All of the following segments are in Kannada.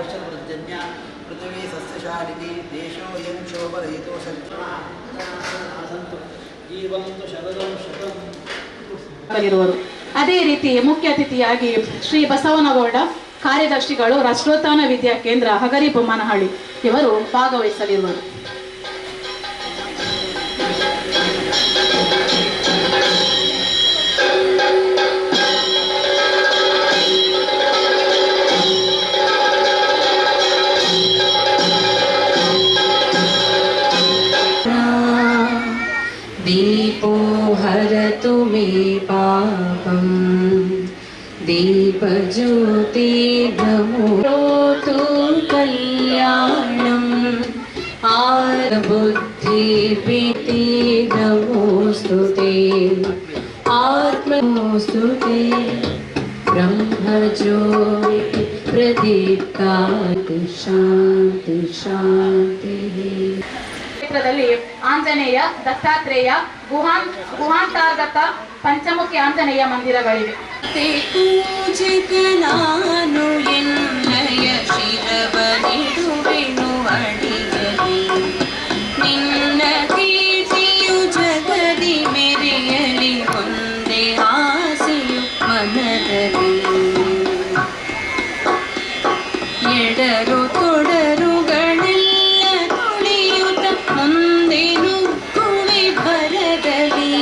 वर्षवृजन्य पृथ्वी सस्यशालिनी देशोऽयं शोभरहितो सन्तु जीवन्तु शरदं शतं. ಅದೇ ರೀತಿ ಮುಖ್ಯ ಅತಿಥಿಯಾಗಿ ಶ್ರೀ ಬಸವನಗೌಡ ಕಾರ್ಯದರ್ಶಿಗಳು ರಾಷ್ಟ್ರೋತ್ಥಾನ ವಿದ್ಯಾ ಕೇಂದ್ರ ಹಗರಿ ಬೊಮ್ಮನಹಳ್ಳಿ ಇವರು ಭಾಗವಹಿಸಲಿರುವರು. दीपो हरतु मे पापं दीपज्योतिर्नमोऽस्तु कल्याणम् आर्बुद्धिर्भीतिर्नमोऽस्तु ते आत्मनमोऽस्तु ते ब्रह्मज्योति प्रदीप्ताति शान्ति शान्तिः. ಆಂಜನೇಯ, ದತ್ತಾತ್ರೇಯ, ಗುಹಾಂತರ್ಗತ ಪಂಚಮುಖಿ ಆಂಜನೇಯ ಮಂದಿರಗಳಿವೆ. ಪೂಜಕನಾನು ಎನ್ನಯ ಶಿರವನಿಡುವೆನು ಅಡಿಗಲಿ ನಿನ್ನ ಕೀರ್ತಿಯು ಜಗದಿ ಮೆರೆಯಲಿ ಒಂದೇ ಆಸೆಯು ಮನದಲ್ಲಿ ಎಡರು ತೊಡರುಗಳೆಲ್ಲ ತುಳಿಯುತ್ತ ಮುಂದೆ ನುಗ್ಗುವೆ ಭರದಲ್ಲಿ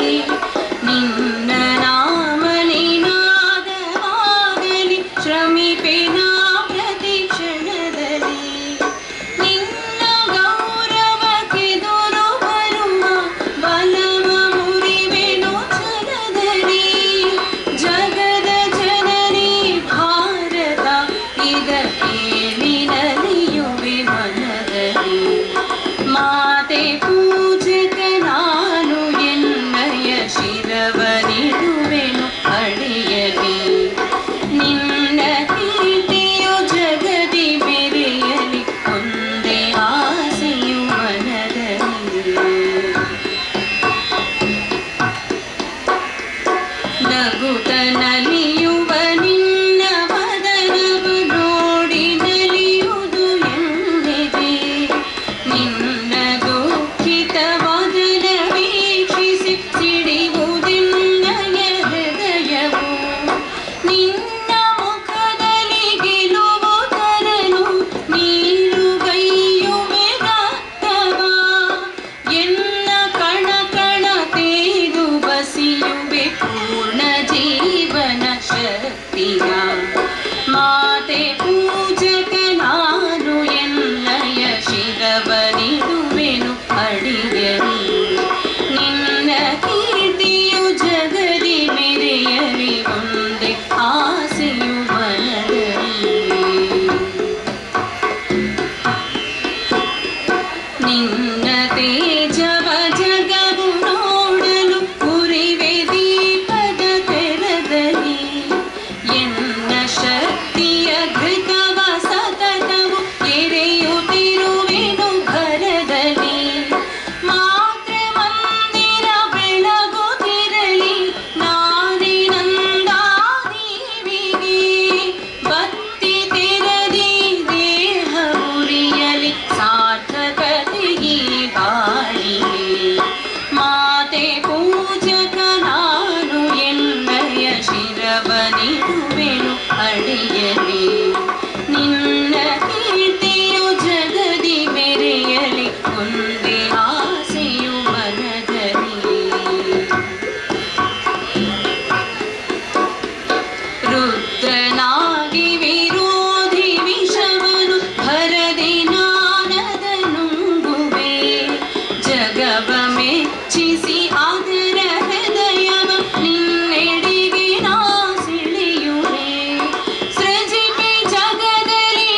ನಿನ್ನ ನಾಮ ನಿನಾದವಾಗಲಿ ಶ್ರಮಿಪೆನ ಪ್ರತಿ ಕ್ಷಣದಲ್ಲಿ ನಿನ್ನ ಗೌರವಕ್ಕೆದುರು ಬರುವ ಬಲವ ಮುರಿವೆನು ಛಲದಲ್ಲಿ ಜಗದ ಜನನಿ ಭಾರತ ಇದಕ್ಕೆ ನಿನಲಿಯುವೆ ಮನದಲ್ಲಿ ಮಾತೆ ಪೂಜಕ ನಾನು ಎನ್ನಯ ಶಿರವನಿಡುವೆನು ಅಡಿಯಲಿ ನಿನ್ನ ಕೀರ್ತಿಯು ಜಗದಿ ಮೆರೆಯಲಿ ಒಂದೇ ಆಸೆಯು ಮನದಲ್ಲಿ ನಗುತ್ತ ನಲಿಯುವ ನಿನ್ನ ವದನವು ನೋಡಿ ನಲಿಯುವುದು ಎಂದಿದೆ ನಿನ್ನ ದುಃಖಿತ ವದನ ವೀಕ್ಷಿಸಿ ಸಿಡಿಯುವುದೆನ್ನಯ ಹೃದಯವು ನಿನ್ನ ಮುಖದಲ್ಲಿ ಗೆಲುವು ತರಲು ನೀರುಗೈಯುವೆ ದತ್ತವ ಎನ್ನ ಕಣ ಕಣ ತೇದು ಬಸಿಯುವೆ ಪೂರ್ಣ ಜೀವನ ಶಕ್ತಿಯ ಮಾತೆ ಪೂಜಕ ನಾನು ಎನ್ನಯ ಶಿರವನಿಡುವೆನು ಅಡಿಯಲಿ ನಿನ್ನ ಕೀರ್ತಿಯು ಜಗದಿ ಮೆರೆಯಲಿ ಒಂದೇ ಆಸೆಯು ಮನದಲ್ಲಿ ನಿನ್ನ ತೇಜವ ಜಗವು ನೋಡಲು ಉರಿವೆ ದೀಪದ ತೆರದಲ್ಲಿ ಎನ್ನ ಶಕ್ತಿಯ ಘೃತವ ಸತತವು ಎರೆಯುತ್ತಿರುವೆನು ಭರದಲ್ಲಿ ಮಾತೃ ಮಂದಿರ ಬೆಳಗುತ್ತಿರಲಿ ನಾನೇ ನಂದಾದೇವಿಗೆ ಬತ್ತಿ ತೆರದಿ ದೇಹ ಉರಿಯಲಿ ಸಾರ್ಥಕತೆಯೇ ಬಾಳಿಗೆ ಮಾತೆ ಪೂಜಕ ನಾನು ಎನ್ನಯ ಶಿರವನಿಡುವೆನು ಅಡಿಯಲಿ ನಿನ್ನ ಕೀರ್ತಿಯು ಜಗದಿ ಮೆರೆಯಲಿ ಒಂದೇ ಆಸೆಯು ಮನದಲ್ಲಿ ರುದ್ರನಾಗಿ ವಿರೋಧಿ ವಿಷವನು ಭರದಿ ನಾನದ ನುಂಗುವೆ ಜಗವ ಮೆಚ್ಚಿಸಿ ಅದರ ಹೃದಯವ ನಿನ್ನೆಡೆಗೆ ನಾ ಸೆಳೆಯುವೆ ಸೃಜಿಪೆ ಜಗದಲ್ಲಿ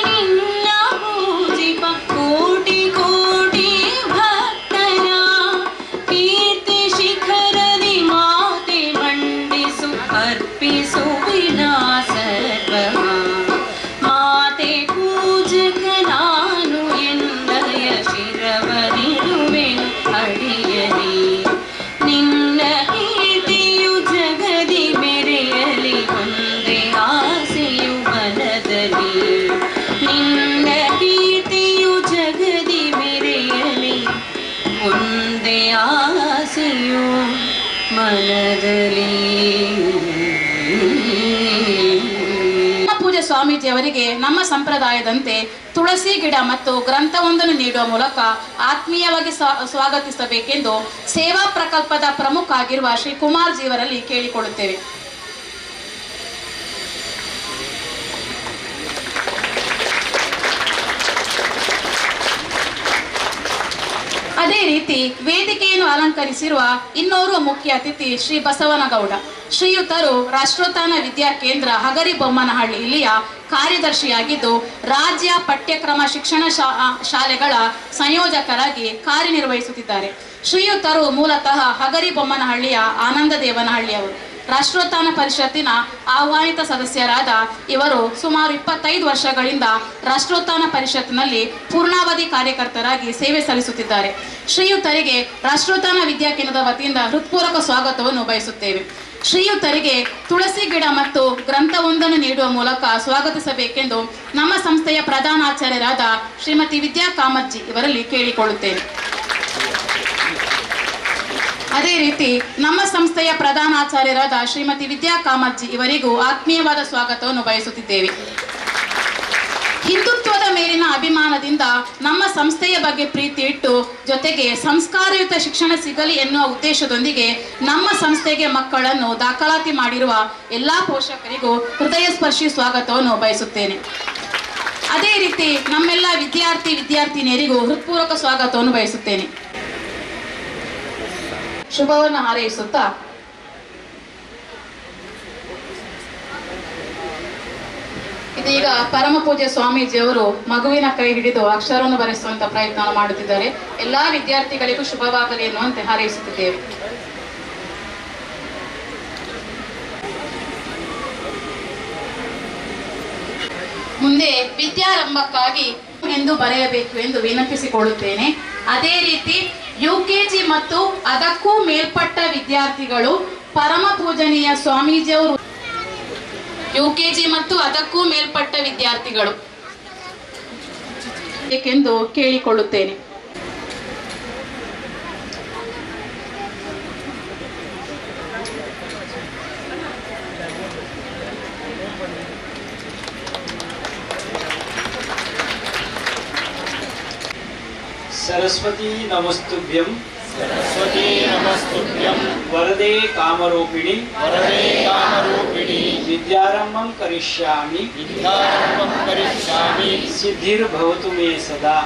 ಸ್ವಾಮೀಜಿಯವರಿಗೆ ನಮ್ಮ ಸಂಪ್ರದಾಯದಂತೆ ತುಳಸಿ ಗಿಡ ಮತ್ತು ಗ್ರಂಥವೊಂದನ್ನು ನೀಡುವ ಮೂಲಕ ಆತ್ಮೀಯವಾಗಿ ಸ್ವಾಗತಿಸಬೇಕೆಂದು ಸೇವಾ ಪ್ರಕಲ್ಪದ ಪ್ರಮುಖ ಆಗಿರುವ ಶ್ರೀ ಕುಮಾರ್ ಜೀವರಲ್ಲಿ ಕೇಳಿಕೊಳ್ಳುತ್ತೇವೆ. ಅದೇ ರೀತಿ ವೇದಿಕೆಯನ್ನು ಅಲಂಕರಿಸಿರುವ ಇನ್ನೋರ್ವ ಮುಖ್ಯ ಅತಿಥಿ ಶ್ರೀ ಬಸವನಗೌಡ ಶ್ರೀಯುತರು ರಾಷ್ಟ್ರೋತ್ಥಾನ ವಿದ್ಯಾ ಕೇಂದ್ರ ಹಗರಿಬೊಮ್ಮನಹಳ್ಳಿ ಇಲ್ಲಿಯ ಕಾರ್ಯದರ್ಶಿಯಾಗಿದ್ದು ರಾಜ್ಯ ಪಠ್ಯಕ್ರಮ ಶಿಕ್ಷಣ ಶಾಲೆಗಳ ಸಂಯೋಜಕರಾಗಿ ಕಾರ್ಯನಿರ್ವಹಿಸುತ್ತಿದ್ದಾರೆ. ಶ್ರೀಯುತರು ಮೂಲತಃ ಹಗರಿಬೊಮ್ಮನಹಳ್ಳಿಯ ಆನಂದದೇವನಹಳ್ಳಿಯವರು. ರಾಷ್ಟ್ರೋತ್ಥಾನ ಪರಿಷತ್ತಿನ ಆಹ್ವಾನಿತ ಸದಸ್ಯರಾದ ಇವರು ಸುಮಾರು 25 ವರ್ಷಗಳಿಂದ ರಾಷ್ಟ್ರೋತ್ಥಾನ ಪರಿಷತ್ನಲ್ಲಿ ಪೂರ್ಣಾವಧಿ ಕಾರ್ಯಕರ್ತರಾಗಿ ಸೇವೆ ಸಲ್ಲಿಸುತ್ತಿದ್ದಾರೆ. ಶ್ರೀಯುತರಿಗೆ ರಾಷ್ಟ್ರೋತ್ಥಾನ ವಿದ್ಯಾಕೇಂದ್ರದ ವತಿಯಿಂದ ಹೃತ್ಪೂರ್ವಕ ಸ್ವಾಗತವನ್ನು ಬಯಸುತ್ತೇವೆ. ಶ್ರೀಯುತರಿಗೆ ತುಳಸಿ ಗಿಡ ಮತ್ತು ಗ್ರಂಥವೊಂದನ್ನು ನೀಡುವ ಮೂಲಕ ಸ್ವಾಗತಿಸಬೇಕೆಂದು ನಮ್ಮ ಸಂಸ್ಥೆಯ ಪ್ರಧಾನಾಚಾರ್ಯರಾದ ಶ್ರೀಮತಿ ವಿದ್ಯಾ ಕಾಮಜ್ಜಿ ಇವರಲ್ಲಿ ಕೇಳಿಕೊಳ್ಳುತ್ತೇನೆ. ಅದೇ ರೀತಿ ನಮ್ಮ ಸಂಸ್ಥೆಯ ಪ್ರಧಾನಾಚಾರ್ಯರಾದ ಶ್ರೀಮತಿ ವಿದ್ಯಾ ಕಾಮಜ್ಜಿ ಇವರಿಗೂ ಆತ್ಮೀಯವಾದ ಸ್ವಾಗತವನ್ನು ಬಯಸುತ್ತಿದ್ದೇವೆ. ಹಿಂದುತ್ವದ ಮೇಲಿನ ಅಭಿಮಾನದಿಂದ ನಮ್ಮ ಸಂಸ್ಥೆಯ ಬಗ್ಗೆ ಪ್ರೀತಿ ಇಟ್ಟು ಜೊತೆಗೆ ಸಂಸ್ಕಾರಯುತ ಶಿಕ್ಷಣ ಸಿಗಲಿ ಎನ್ನುವ ಉದ್ದೇಶದೊಂದಿಗೆ ನಮ್ಮ ಸಂಸ್ಥೆಗೆ ಮಕ್ಕಳನ್ನು ದಾಖಲಾತಿ ಮಾಡಿರುವ ಎಲ್ಲ ಪೋಷಕರಿಗೂ ಹೃದಯ ಸ್ಪರ್ಶಿ ಸ್ವಾಗತವನ್ನು ಬಯಸುತ್ತೇನೆ. ಅದೇ ರೀತಿ ನಮ್ಮೆಲ್ಲ ವಿದ್ಯಾರ್ಥಿನಿಯರಿಗೂ ಹೃತ್ಪೂರ್ವಕ ಸ್ವಾಗತವನ್ನು ಬಯಸುತ್ತೇನೆ. ಶುಭವನ್ನು ಹಾರೈಸುತ್ತಾ ಇದೀಗ ಪರಮ ಪೂಜ್ಯ ಸ್ವಾಮೀಜಿಯವರು ಮಗುವಿನ ಕೈ ಹಿಡಿದು ಅಕ್ಷರವನ್ನು ಬರೆಸುವಂತ ಪ್ರಯತ್ನ ಮಾಡುತ್ತಿದ್ದಾರೆ. ಎಲ್ಲಾ ವಿದ್ಯಾರ್ಥಿಗಳಿಗೂ ಶುಭವಾಗಲಿ ಎನ್ನುವಂತೆ ಹಾರೈಸುತ್ತಿದ್ದೇವೆ. ಮುಂದೆ ವಿದ್ಯಾರಂಭಕ್ಕಾಗಿ ಎಂದು ಬರೆಯಬೇಕು ಎಂದು ವಿನಂತಿಸಿಕೊಳ್ಳುತ್ತೇನೆ. ಅದೇ ರೀತಿ UKG ಮತ್ತು ಅದಕ್ಕೂ ಮೇಲ್ಪಟ್ಟ ವಿದ್ಯಾರ್ಥಿಗಳು ಪರಮ ಪೂಜನೀಯ ಸ್ವಾಮೀಜಿಯವರು UKG ಮತ್ತು ಅದಕ್ಕೂ ಮೇಲ್ಪಟ್ಟ ವಿದ್ಯಾರ್ಥಿಗಳು ಏಕೆಂದು ಕೇಳಿಕೊಳ್ಳುತ್ತೇನೆ. सरस्वती नमस्तुभ्यं वरदे कामरूपिणी विद्यारम्भं करिष्यामि सिद्धिर्भवतु मे सदा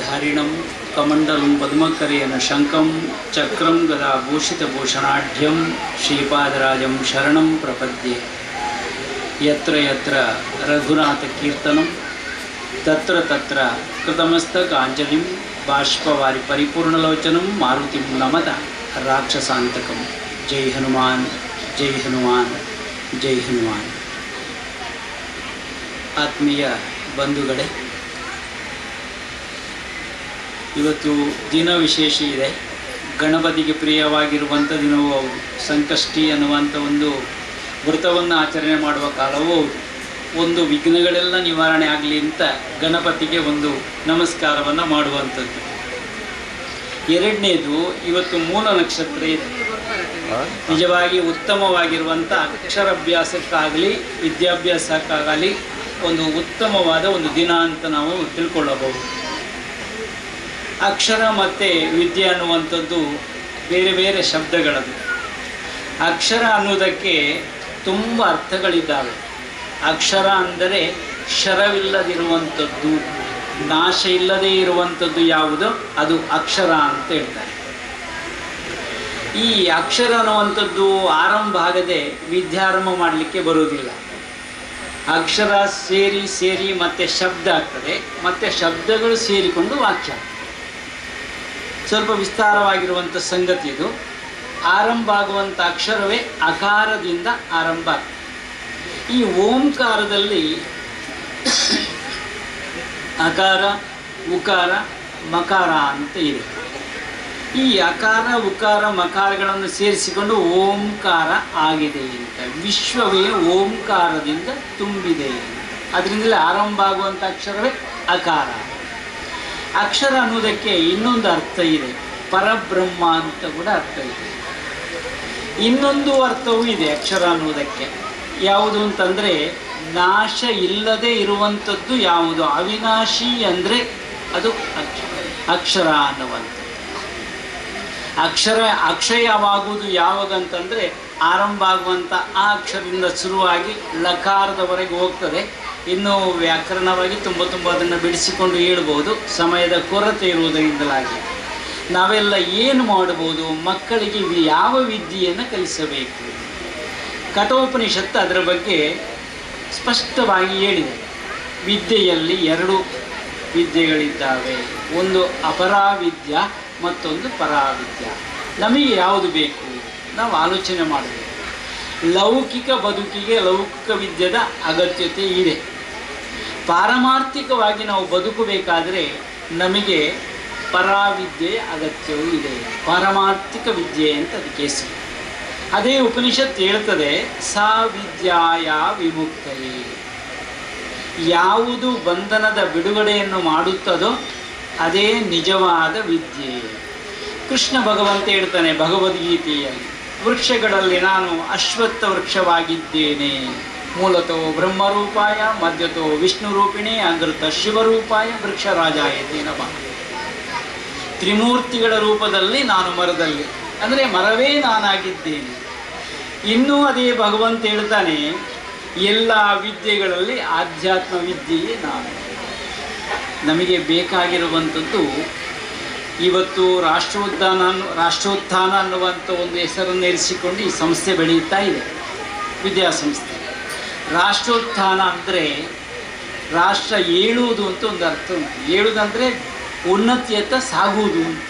धारिणं कमण्डलं पद्मकरेण शङ्खं चक्रं गदा भूषितभूषणाढ्यं श्रीपादराजं शरणं प्रपद्ये यत्र यत्र रघुनाथकीर्तनं तत्र तत्र कृतमस्तकाञ्जलिं बाष्पवारि परिपूर्णलोचनं मारुतिं नमत राक्षसान्तकं. जय हनुमान जय हनुमान जय हनुमान. ಆತ್ಮೀಯ ಬಂಧುಗಳೇ, ಇವತ್ತು ದಿನ ವಿಶೇಷ ಇದೆ. ಗಣಪತಿಗೆ ಪ್ರಿಯವಾಗಿರುವಂಥ ದಿನವೂ ಹೌದು. ಸಂಕಷ್ಟಿ ಅನ್ನುವಂಥ ಒಂದು ವ್ರತವನ್ನು ಆಚರಣೆ ಮಾಡುವ ಕಾಲವೂ ಒಂದು ವಿಘ್ನಗಳೆಲ್ಲ ನಿವಾರಣೆ ಆಗಲಿ ಅಂತ ಗಣಪತಿಗೆ ಒಂದು ನಮಸ್ಕಾರವನ್ನು ಮಾಡುವಂಥದ್ದು. ಎರಡನೇದು, ಇವತ್ತು ಮೂಲ ನಕ್ಷತ್ರ ಇದೆ. ನಿಜವಾಗಿ ಉತ್ತಮವಾಗಿರುವಂಥ ಅಕ್ಷರಾಭ್ಯಾಸಕ್ಕಾಗಲಿ ವಿದ್ಯಾಭ್ಯಾಸಕ್ಕಾಗಲಿ ಒಂದು ಉತ್ತಮವಾದ ಒಂದು ದಿನ ಅಂತ ನಾವು ತಿಳ್ಕೊಳ್ಳಬಹುದು. ಅಕ್ಷರ ಮತ್ತು ವಿದ್ಯೆ ಅನ್ನುವಂಥದ್ದು ಬೇರೆ ಬೇರೆ ಶಬ್ದಗಳದು. ಅಕ್ಷರ ಅನ್ನೋದಕ್ಕೆ ತುಂಬ ಅರ್ಥಗಳಿದ್ದಾವೆ. ಅಕ್ಷರ ಅಂದರೆ ಶರವಿಲ್ಲದಿರುವಂಥದ್ದು, ನಾಶ ಇಲ್ಲದೇ ಇರುವಂಥದ್ದು ಯಾವುದೋ ಅದು ಅಕ್ಷರ ಅಂತ ಹೇಳ್ತಾರೆ. ಈ ಅಕ್ಷರ ಅನ್ನುವಂಥದ್ದು ಆರಂಭ ಆಗದೆ ವಿದ್ಯಾರಂಭ ಮಾಡಲಿಕ್ಕೆ ಬರುವುದಿಲ್ಲ. ಅಕ್ಷರ ಸೇರಿ ಸೇರಿ ಮತ್ತೆ ಶಬ್ದ ಆಗ್ತದೆ, ಮತ್ತೆ ಶಬ್ದಗಳು ಸೇರಿಕೊಂಡು ವಾಕ್ಯ. ಸ್ವಲ್ಪ ವಿಸ್ತಾರವಾಗಿರುವಂಥ ಸಂಗತಿ ಇದು. ಆರಂಭ ಆಗುವಂಥ ಅಕ್ಷರವೇ ಅಕಾರದಿಂದ ಆರಂಭ ಆಗ್ತದೆ. ಈ ಓಂಕಾರದಲ್ಲಿ ಅಕಾರ, ಉಕಾರ, ಮಕಾರ ಅಂತ ಇದೆ. ಈ ಅಕಾರ, ಉಕಾರ, ಮಕಾರಗಳನ್ನು ಸೇರಿಸಿಕೊಂಡು ಓಂಕಾರ ಆಗಿದೆ ಅಂತ. ವಿಶ್ವವೇ ಓಂಕಾರದಿಂದ ತುಂಬಿದೆ. ಅದರಿಂದಲೇ ಆರಂಭ ಆಗುವಂಥ ಅಕ್ಷರವೇ ಅಕಾರ. ಅಕ್ಷರ ಅನ್ನೋದಕ್ಕೆ ಇನ್ನೊಂದು ಅರ್ಥ ಇದೆ, ಪರಬ್ರಹ್ಮ ಅಂತ ಕೂಡ ಅರ್ಥ ಇದೆ. ಇನ್ನೊಂದು ಅರ್ಥವೂ ಇದೆ ಅಕ್ಷರ ಅನ್ನೋದಕ್ಕೆ. ಯಾವುದು ಅಂತಂದರೆ ನಾಶ ಇಲ್ಲದೆ ಇರುವಂಥದ್ದು ಯಾವುದು? ಅವಿನಾಶಿ ಅಂದರೆ ಅದು ಅಕ್ಷರ ಅನ್ನುವಂಥದ್ದು. ಅಕ್ಷಯವಾಗುವುದು ಯಾವಾಗಂತಂದರೆ ಆರಂಭ ಆಗುವಂಥ ಆ ಅಕ್ಷರದಿಂದ ಶುರುವಾಗಿ ಲಕಾರದವರೆಗೆ ಹೋಗ್ತದೆ. ಇನ್ನು ವ್ಯಾಕರಣವಾಗಿ ತುಂಬ ಅದನ್ನು ಬಿಡಿಸಿಕೊಂಡು ಹೇಳ್ಬೋದು, ಸಮಯದ ಕೊರತೆ ಇರುವುದರಿಂದಲಾಗಿ. ನಾವೆಲ್ಲ ಏನು ಮಾಡಬಹುದು? ಮಕ್ಕಳಿಗೆ ಯಾವ ವಿದ್ಯೆಯನ್ನು ಕಲಿಸಬೇಕು? ಕಠೋಪನಿಷತ್ತು ಅದರ ಬಗ್ಗೆ ಸ್ಪಷ್ಟವಾಗಿ ಹೇಳಿದೆ. ವಿದ್ಯೆಯಲ್ಲಿ 2 ವಿದ್ಯೆಗಳಿದ್ದಾವೆ, ಒಂದು ಅಪರಾವಿದ್ಯಾ ಮತ್ತೊಂದು ಪರಾವಿದ್ಯಾ. ನಮಗೆ ಯಾವುದು ಬೇಕು? ನಾವು ಆಲೋಚನೆ ಮಾಡಬೇಕು. ಲೌಕಿಕ ಬದುಕಿಗೆ ಲೌಕಿಕ ವಿದ್ಯೆಯ ಅಗತ್ಯತೆ ಇದೆ. ಪಾರಮಾರ್ಥಿಕವಾಗಿ ನಾವು ಬದುಕಬೇಕಾದರೆ ನಮಗೆ ಪರಾವಿದ್ಯೆಯ ಅಗತ್ಯವೂ ಇದೆ. ಪಾರಮಾರ್ಥಿಕ ವಿದ್ಯೆ ಅಂತ ಅದಕ್ಕೆ ಹೆಸರು. ಅದೇ ಉಪನಿಷತ್ತು ಹೇಳ್ತದೆ, ಸಾ ವಿದ್ಯಾಯ ವಿಮುಕ್ತಯೇ. ಯಾವುದು ಬಂಧನದ ಬಿಡುಗಡೆಯನ್ನು ಮಾಡುತ್ತದೋ ಅದೇ ನಿಜವಾದ ವಿದ್ಯೆ. ಕೃಷ್ಣ ಭಗವಂತ ಹೇಳ್ತಾನೆ ಭಗವದ್ಗೀತೆಯಲ್ಲಿ, ವೃಕ್ಷಗಳಲ್ಲಿ ನಾನು ಅಶ್ವತ್ಥ ವೃಕ್ಷವಾಗಿದ್ದೇನೆ. ಮೂಲತೋ ಬ್ರಹ್ಮರೂಪಾಯ, ಮಧ್ಯತೋ ವಿಷ್ಣು ರೂಪಿಣಿ, ಅಗೃತ ಶಿವರೂಪಾಯ, ವೃಕ್ಷರಾಜಾಯತೆ ನಮಃ. ತ್ರಿಮೂರ್ತಿಗಳ ರೂಪದಲ್ಲಿ ನಾನು ಮರದಲ್ಲಿ, ಅಂದರೆ ಮರವೇ ನಾನಾಗಿದ್ದೇನೆ. ಇನ್ನೂ ಅದೇ ಭಗವಂತ ಹೇಳ್ತಾನೆ, ಎಲ್ಲ ವಿದ್ಯೆಗಳಲ್ಲಿ ಆಧ್ಯಾತ್ಮ ವಿದ್ಯೆಯೇ ನಾನು. ನಮಗೆ ಬೇಕಾಗಿರುವಂಥದ್ದು ಇವತ್ತು ರಾಷ್ಟ್ರೋತ್ಥಾನ ಅನ್ನುವಂಥ ಒಂದು ಹೆಸರನ್ನು ಇರಿಸಿಕೊಂಡು ಈ ಸಂಸ್ಥೆ ಬೆಳೆಯುತ್ತಾ ಇದೆ, ವಿದ್ಯಾಸಂಸ್ಥೆ. ರಾಷ್ಟ್ರೋತ್ಥಾನ ಅಂದರೆ ರಾಷ್ಟ್ರ ಏಳುವುದು ಅಂತ ಒಂದು ಅರ್ಥ ಉಂಟು. ಏಳುವುದಂದರೆ ಉನ್ನತಿಯತ್ತ ಸಾಗುವುದು ಅಂತ.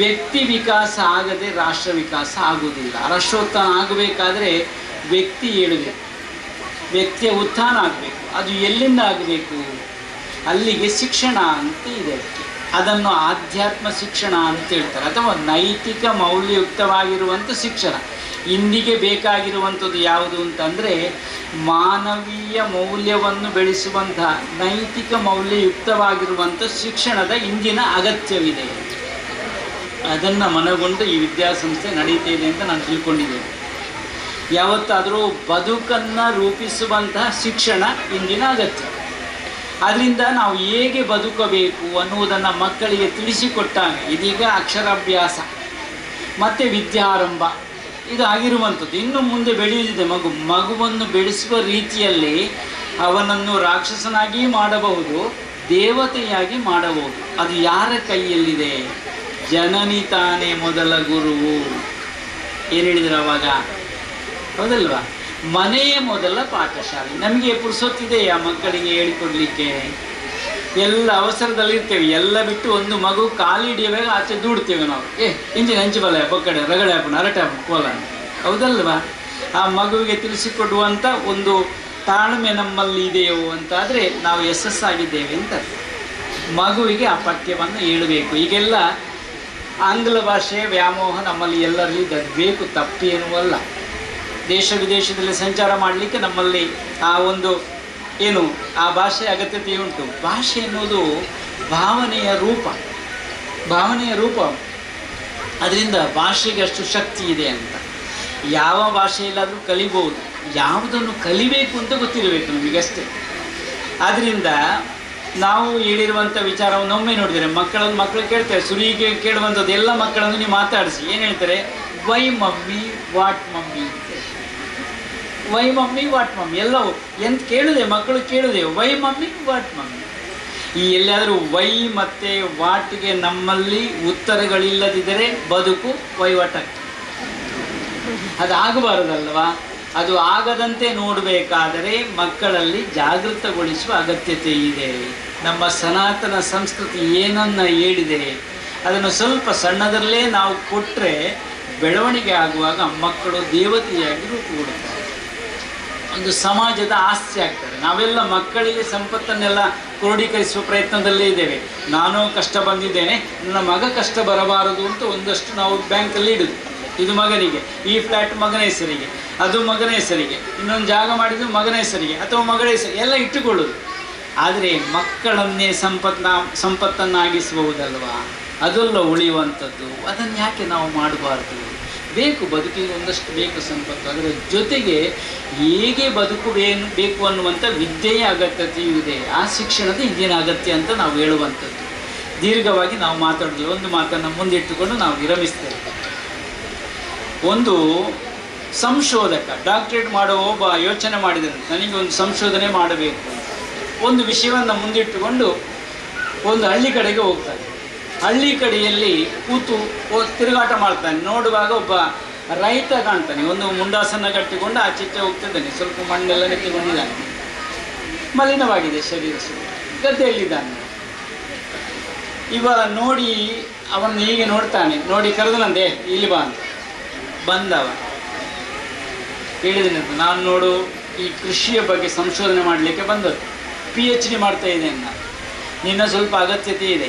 ವ್ಯಕ್ತಿ ವಿಕಾಸ ಆಗದೆ ರಾಷ್ಟ್ರ ವಿಕಾಸ ಆಗುವುದಿಲ್ಲ. ರಾಷ್ಟ್ರೋತ್ಥಾನ ಆಗಬೇಕಾದ್ರೆ ವ್ಯಕ್ತಿ ಏಳಬೇಕು, ವ್ಯಕ್ತಿಯ ಉತ್ಥಾನ ಆಗಬೇಕು. ಅದು ಎಲ್ಲಿಂದ ಆಗಬೇಕು? ಅಲ್ಲಿಗೆ ಶಿಕ್ಷಣ ಅಂತ ಇದೆ. ಅದನ್ನು ಆಧ್ಯಾತ್ಮ ಶಿಕ್ಷಣ ಅಂತ ಹೇಳ್ತಾರೆ, ಅಥವಾ ನೈತಿಕ ಮೌಲ್ಯಯುಕ್ತವಾಗಿರುವಂಥ ಶಿಕ್ಷಣ. ಇಂದಿಗೆ ಬೇಕಾಗಿರುವಂಥದ್ದು ಯಾವುದು ಅಂತಂದರೆ ಮಾನವೀಯ ಮೌಲ್ಯವನ್ನು ಬೆಳೆಸುವಂತಹ ನೈತಿಕ ಮೌಲ್ಯಯುಕ್ತವಾಗಿರುವಂಥ ಶಿಕ್ಷಣದ ಇಂದಿನ ಅಗತ್ಯವಿದೆ. ಅದನ್ನು ಮನಗೊಂಡು ಈ ವಿದ್ಯಾಸಂಸ್ಥೆ ನಡೀತಿದೆ ಅಂತ ನಾನು ತಿಳ್ಕೊಂಡಿದ್ದೇನೆ. ಯಾವತ್ತಾದರೂ ಬದುಕನ್ನು ರೂಪಿಸುವಂತಹ ಶಿಕ್ಷಣ ಇಂದಿನ ಅಗತ್ಯ. ಅದರಿಂದ ನಾವು ಹೇಗೆ ಬದುಕಬೇಕು ಅನ್ನುವುದನ್ನು ಮಕ್ಕಳಿಗೆ ತಿಳಿಸಿಕೊಟ್ಟಾಗ ಇದೀಗ ಅಕ್ಷರಾಭ್ಯಾಸ ಮತ್ತು ವಿದ್ಯಾರಂಭ ಇದು ಆಗಿರುವಂಥದ್ದು. ಇನ್ನು ಮುಂದೆ ಬೆಳೆಯುತ್ತಿದೆ. ಮಗುವನ್ನು ಬೆಳೆಸುವ ರೀತಿಯಲ್ಲಿ ಅವನನ್ನು ರಾಕ್ಷಸನಾಗಿ ಮಾಡಬಹುದು, ದೇವತೆಯಾಗಿ ಮಾಡಬಹುದು. ಅದು ಯಾರ ಕೈಯಲ್ಲಿದೆ? ಜನನಿ ತಾನೇ ಮೊದಲ ಗುರುವು. ಏನು ಹೇಳಿದ್ರು ಅವಾಗ? ಹೌದಲ್ವಾ? ಮನೆಯೇ ಮೊದಲ ಪಾಠಶಾಲೆ. ನಮಗೆ ಪುರುಸೊತ್ತಿದೆಯಾ ಮಕ್ಕಳಿಗೆ ಹೇಳಿಕೊಡ್ಲಿಕ್ಕೆ? ಎಲ್ಲ ಅವಸರದಲ್ಲಿರ್ತೇವೆ, ಎಲ್ಲ ಬಿಟ್ಟು ಒಂದು ಮಗು ಕಾಲಿಡಿಯುವಾಗ ಆಚೆ ದೂಡ್ತೇವೆ ನಾವು. ಇಂಜಿನ ಹಂಚಿಬಲ್ಲ ಬೊಕ್ಕಡೆ ರಗಡೆ ಹಾಪಣ ಅರಟೆ ಹಾಪಣ ಕೋಲ, ಹೌದಲ್ವಾ? ಆ ಮಗುವಿಗೆ ತಿಳಿಸಿಕೊಡುವಂಥ ಒಂದು ತಾಳ್ಮೆ ನಮ್ಮಲ್ಲಿ ಇದೆಯೋ ಅಂತಾದರೆ ನಾವು ಯಶಸ್ಸಾಗಿದ್ದೇವೆ ಅಂತ. ಮಗುವಿಗೆ ಆ ಪಠ್ಯವನ್ನು ಹೇಳಬೇಕು. ಈಗೆಲ್ಲ ಆಂಗ್ಲ ಭಾಷೆಯ ವ್ಯಾಮೋಹ ನಮ್ಮಲ್ಲಿ ಎಲ್ಲರಲ್ಲಿ ಬೇಕು, ತಪ್ಪೇನುವಲ್ಲ. ದೇಶ ವಿದೇಶದಲ್ಲಿ ಸಂಚಾರ ಮಾಡಲಿಕ್ಕೆ ನಮ್ಮಲ್ಲಿ ಆ ಒಂದು ಆ ಭಾಷೆಯ ಅಗತ್ಯತೆ ಉಂಟು. ಭಾಷೆ ಎನ್ನುವುದು ಭಾವನೆಯ ರೂಪ. ಅದರಿಂದ ಭಾಷೆಗೆ ಅಷ್ಟು ಶಕ್ತಿ ಇದೆ ಅಂತ. ಯಾವ ಭಾಷೆಯಲ್ಲಾದರೂ ಕಲಿಬೋದು, ಯಾವುದನ್ನು ಕಲಿಬೇಕು ಅಂತ ಗೊತ್ತಿರಬೇಕು ನಮಗಷ್ಟೇ. ಆದ್ದರಿಂದ ನಾವು ಹೇಳಿರುವಂಥ ವಿಚಾರವನ್ನು ಒಮ್ಮೆ ನೋಡಿದರೆ ಮಕ್ಕಳು ಕೇಳ್ತಾರೆ, ಸುರಿಗೆ ಕೇಳುವಂಥದ್ದು ಎಲ್ಲ ಮಕ್ಕಳನ್ನು ನೀವು ಮಾತಾಡಿಸಿ ಏನು ಹೇಳ್ತಾರೆ? Why mummy, what mummy, why mummy, what mummy, ಎಲ್ಲವೂ ಎಂತ ಕೇಳಿದೆ ಮಕ್ಕಳು ಕೇಳಿದೆ, ವೈ ಮಮ್ಮಿ, ವಾಟ್ ಮಮ್ಮಿ. ಈ ಎಲ್ಲಾದರೂ ವೈ ಮತ್ತು ವಾಟ್ಗೆ ನಮ್ಮಲ್ಲಿ ಉತ್ತರಗಳಿಲ್ಲದಿದ್ದರೆ ಬದುಕು ವಹಿವಾಟಾಗ್ತದೆ. ಅದು ಆಗಬಾರದಲ್ವಾ? ಅದು ಆಗದಂತೆ ನೋಡಬೇಕಾದರೆ ಮಕ್ಕಳಲ್ಲಿ ಜಾಗೃತಗೊಳಿಸುವ ಅಗತ್ಯತೆ ಇದೆ. ನಮ್ಮ ಸನಾತನ ಸಂಸ್ಕೃತಿ ಏನನ್ನು ಹೇಳಿದೆ ಅದನ್ನು ಸ್ವಲ್ಪ ಸಣ್ಣದರಲ್ಲೇ ನಾವು ಕೊಟ್ಟರೆ ಬೆಳವಣಿಗೆ ಆಗುವಾಗ ಮಕ್ಕಳು ದೇವತೆಯಾಗಿ ರೂಪುಗೊಳ್ಳುತ್ತಾರೆ, ಒಂದು ಸಮಾಜದ ಆಸ್ತಿ ಆಗ್ತಾರೆ. ನಾವೆಲ್ಲ ಮಕ್ಕಳಿಗೆ ಸಂಪತ್ತನ್ನೆಲ್ಲ ಕ್ರೋಢೀಕರಿಸುವ ಪ್ರಯತ್ನದಲ್ಲೇ ಇದ್ದೇವೆ. ನಾನು ಕಷ್ಟ ಬಂದಿದ್ದೇನೆ, ನನ್ನ ಮಗ ಕಷ್ಟ ಬರಬಾರದು ಅಂತ ಒಂದಷ್ಟು ನಾವು ಬ್ಯಾಂಕಲ್ಲಿ ಇಡೋದು. ಇದು ಮಗನಿಗೆ, ಈ ಫ್ಲ್ಯಾಟ್ ಮಗನ ಹೆಸರಿಗೆ, ಅದು ಮಗನ ಹೆಸರಿಗೆ, ಇನ್ನೊಂದು ಜಾಗ ಮಾಡಿದ್ದು ಮಗನ ಹೆಸರಿಗೆ ಅಥವಾ ಮಗಳ ಹೆಸರಿಗೆ ಎಲ್ಲ ಇಟ್ಟುಕೊಳ್ಳೋದು. ಆದರೆ ಮಕ್ಕಳನ್ನೇ ಸಂಪತ್ತನ್ನಾಗಿಸಬಹುದಲ್ವಾ? ಅದೆಲ್ಲ ಉಳಿಯುವಂಥದ್ದು. ಅದನ್ನು ಯಾಕೆ ನಾವು ಮಾಡಬಾರ್ದು? ಬೇಕು, ಬದುಕಿಗೆ ಒಂದಷ್ಟು ಬೇಕು ಸಂಪತ್ತು. ಅದರ ಜೊತೆಗೆ ಹೇಗೆ ಬೇಕು ಅನ್ನುವಂಥ ವಿದ್ಯೆಯ ಅಗತ್ಯತೆಯೂ ಇದೆ. ಆ ಶಿಕ್ಷಣದ ಇಂದಿನ ಅಗತ್ಯ ಅಂತ ನಾವು ಹೇಳುವಂಥದ್ದು. ದೀರ್ಘವಾಗಿ ನಾವು ಮಾತಾಡೋದು, ಒಂದು ಮಾತನ್ನು ಮುಂದಿಟ್ಟುಕೊಂಡು ನಾವು ವಿರಮಿಸ್ತೇವೆ. ಒಂದು ಸಂಶೋಧಕ ಡಾಕ್ಟರೇಟ್ ಮಾಡೋ ಒಬ್ಬ ಯೋಚನೆ ಮಾಡಿದರೆ ನನಗೆ ಒಂದು ಸಂಶೋಧನೆ ಮಾಡಬೇಕು, ಒಂದು ವಿಷಯವನ್ನು ಮುಂದಿಟ್ಟುಕೊಂಡು ಒಂದು ಹಳ್ಳಿ ಕಡೆಗೆ ಹೋಗ್ತಾನೆ. ಹಳ್ಳಿ ಕಡೆಯಲ್ಲಿ ಕೂತು ತಿರುಗಾಟ ಮಾಡ್ತಾನೆ. ನೋಡುವಾಗ ಒಬ್ಬ ರೈತ ಕಾಣ್ತಾನೆ, ಒಂದು ಮುಂಡಾಸನ್ನು ಕಟ್ಟಿಕೊಂಡು ಆಚೆಚ್ಚೆ ಹೋಗ್ತಿದ್ದಾನೆ. ಸ್ವಲ್ಪ ಮಣ್ಣೆಲ್ಲ ನೆತ್ತಿಕೊಂಡಿದ್ದಾನೆ, ಮಲಿನವಾಗಿದೆ ಶರೀರ, ಗದ್ದೆಯಲ್ಲಿದ್ದಾನೆ. ಇವ ನೋಡಿ ಅವನು ಹೀಗೆ ನೋಡ್ತಾನೆ, ನೋಡಿ ಕರೆದನಂತೆ, ಇಲ್ಲಿ ಬಾ ಅಂತ. ಬಂದವ ಹೇಳಿದನೆ, ನಾನು ನೋಡು ಈ ಕೃಷಿಯ ಬಗ್ಗೆ ಸಂಶೋಧನೆ ಮಾಡಲಿಕ್ಕೆ ಬಂದದ್ದು, PhD ಮಾಡ್ತಾ ಇದ್ದೇನೆ, ನಿನ್ನ ಸ್ವಲ್ಪ ಅಗತ್ಯತೆ ಇದೆ,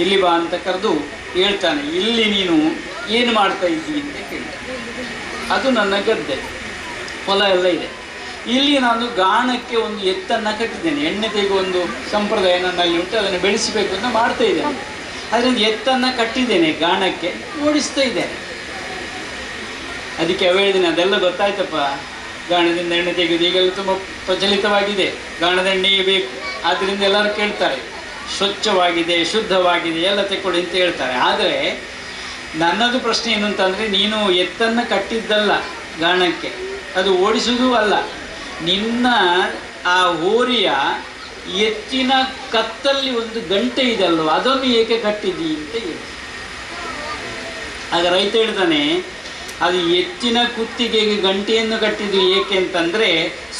ಇಲ್ಲಿ ಬಾ ಅಂತ ಕರೆದು ಹೇಳ್ತಾನೆ. ಇಲ್ಲಿ ನೀನು ಏನು ಮಾಡ್ತಾ ಇದ್ದೀವಿ ಅಂತ ಕೇಳಿ, ಅದು ನನ್ನ ಗದ್ದೆ, ಹೊಲ ಎಲ್ಲ ಇದೆ. ಇಲ್ಲಿ ನಾನು ಗಾಣಕ್ಕೆ ಒಂದು ಎತ್ತನ್ನು ಕಟ್ಟಿದ್ದೇನೆ, ಎಣ್ಣೆ ತೆಗೆಯುವ ಒಂದು ಸಂಪ್ರದಾಯ ನನ್ನಲ್ಲಿ ಉಂಟು, ಅದನ್ನು ಬೆಳೆಸಬೇಕು ಅಂತ ಮಾಡ್ತಾ ಇದ್ದೇನೆ. ಅದರಿಂದ ಎತ್ತನ್ನು ಕಟ್ಟಿದ್ದೇನೆ, ಗಾಣಕ್ಕೆ ಓಡಿಸ್ತಾ ಇದ್ದೇನೆ. ಅದಕ್ಕೆ ಅವ ಹೇಳಿದ್ದೀನಿ, ಅದೆಲ್ಲ ಗೊತ್ತಾಯ್ತಪ್ಪ, ಗಾಣದಿಂದ ಎಣ್ಣೆ ತೆಗೆಯೋದು ಈಗೆಲ್ಲ ತುಂಬ ಪ್ರಚಲಿತವಾಗಿದೆ, ಗಾಣದ ಎಣ್ಣೆಯೇ ಬೇಕು, ಆದ್ದರಿಂದ ಎಲ್ಲರೂ ಕೇಳ್ತಾರೆ ಸ್ವಚ್ಛವಾಗಿದೆ, ಶುದ್ಧವಾಗಿದೆ, ಎಲ್ಲ ತೆಕ್ಕೊಡಿ ಅಂತ ಹೇಳ್ತಾರೆ. ಆದರೆ ನನ್ನದು ಪ್ರಶ್ನೆ ಏನು ಅಂತಂದರೆ, ನೀನು ಎತ್ತನ್ನು ಕಟ್ಟಿದ್ದಲ್ಲ ಗಾಣಕ್ಕೆ, ಅದು ಓಡಿಸುವುದೂ ಅಲ್ಲ, ನಿನ್ನ ಆ ಹೋರಿಯ ಎತ್ತಿನ ಕತ್ತಲ್ಲಿ ಒಂದು ಗಂಟೆ ಇದೆ ಅಲ್ವ, ಅದನ್ನು ಏಕೆ ಕಟ್ಟಿದ್ದೀ ಅಂತ ಹೇಳಿ. ಆಗ ರೈತ ಹೇಳ್ತಾನೆ, ಅದು ಎತ್ತಿನ ಕುತ್ತಿಗೆಗೆ ಗಂಟೆಯನ್ನು ಕಟ್ಟಿದ್ದು ಏಕೆ ಅಂತಂದರೆ,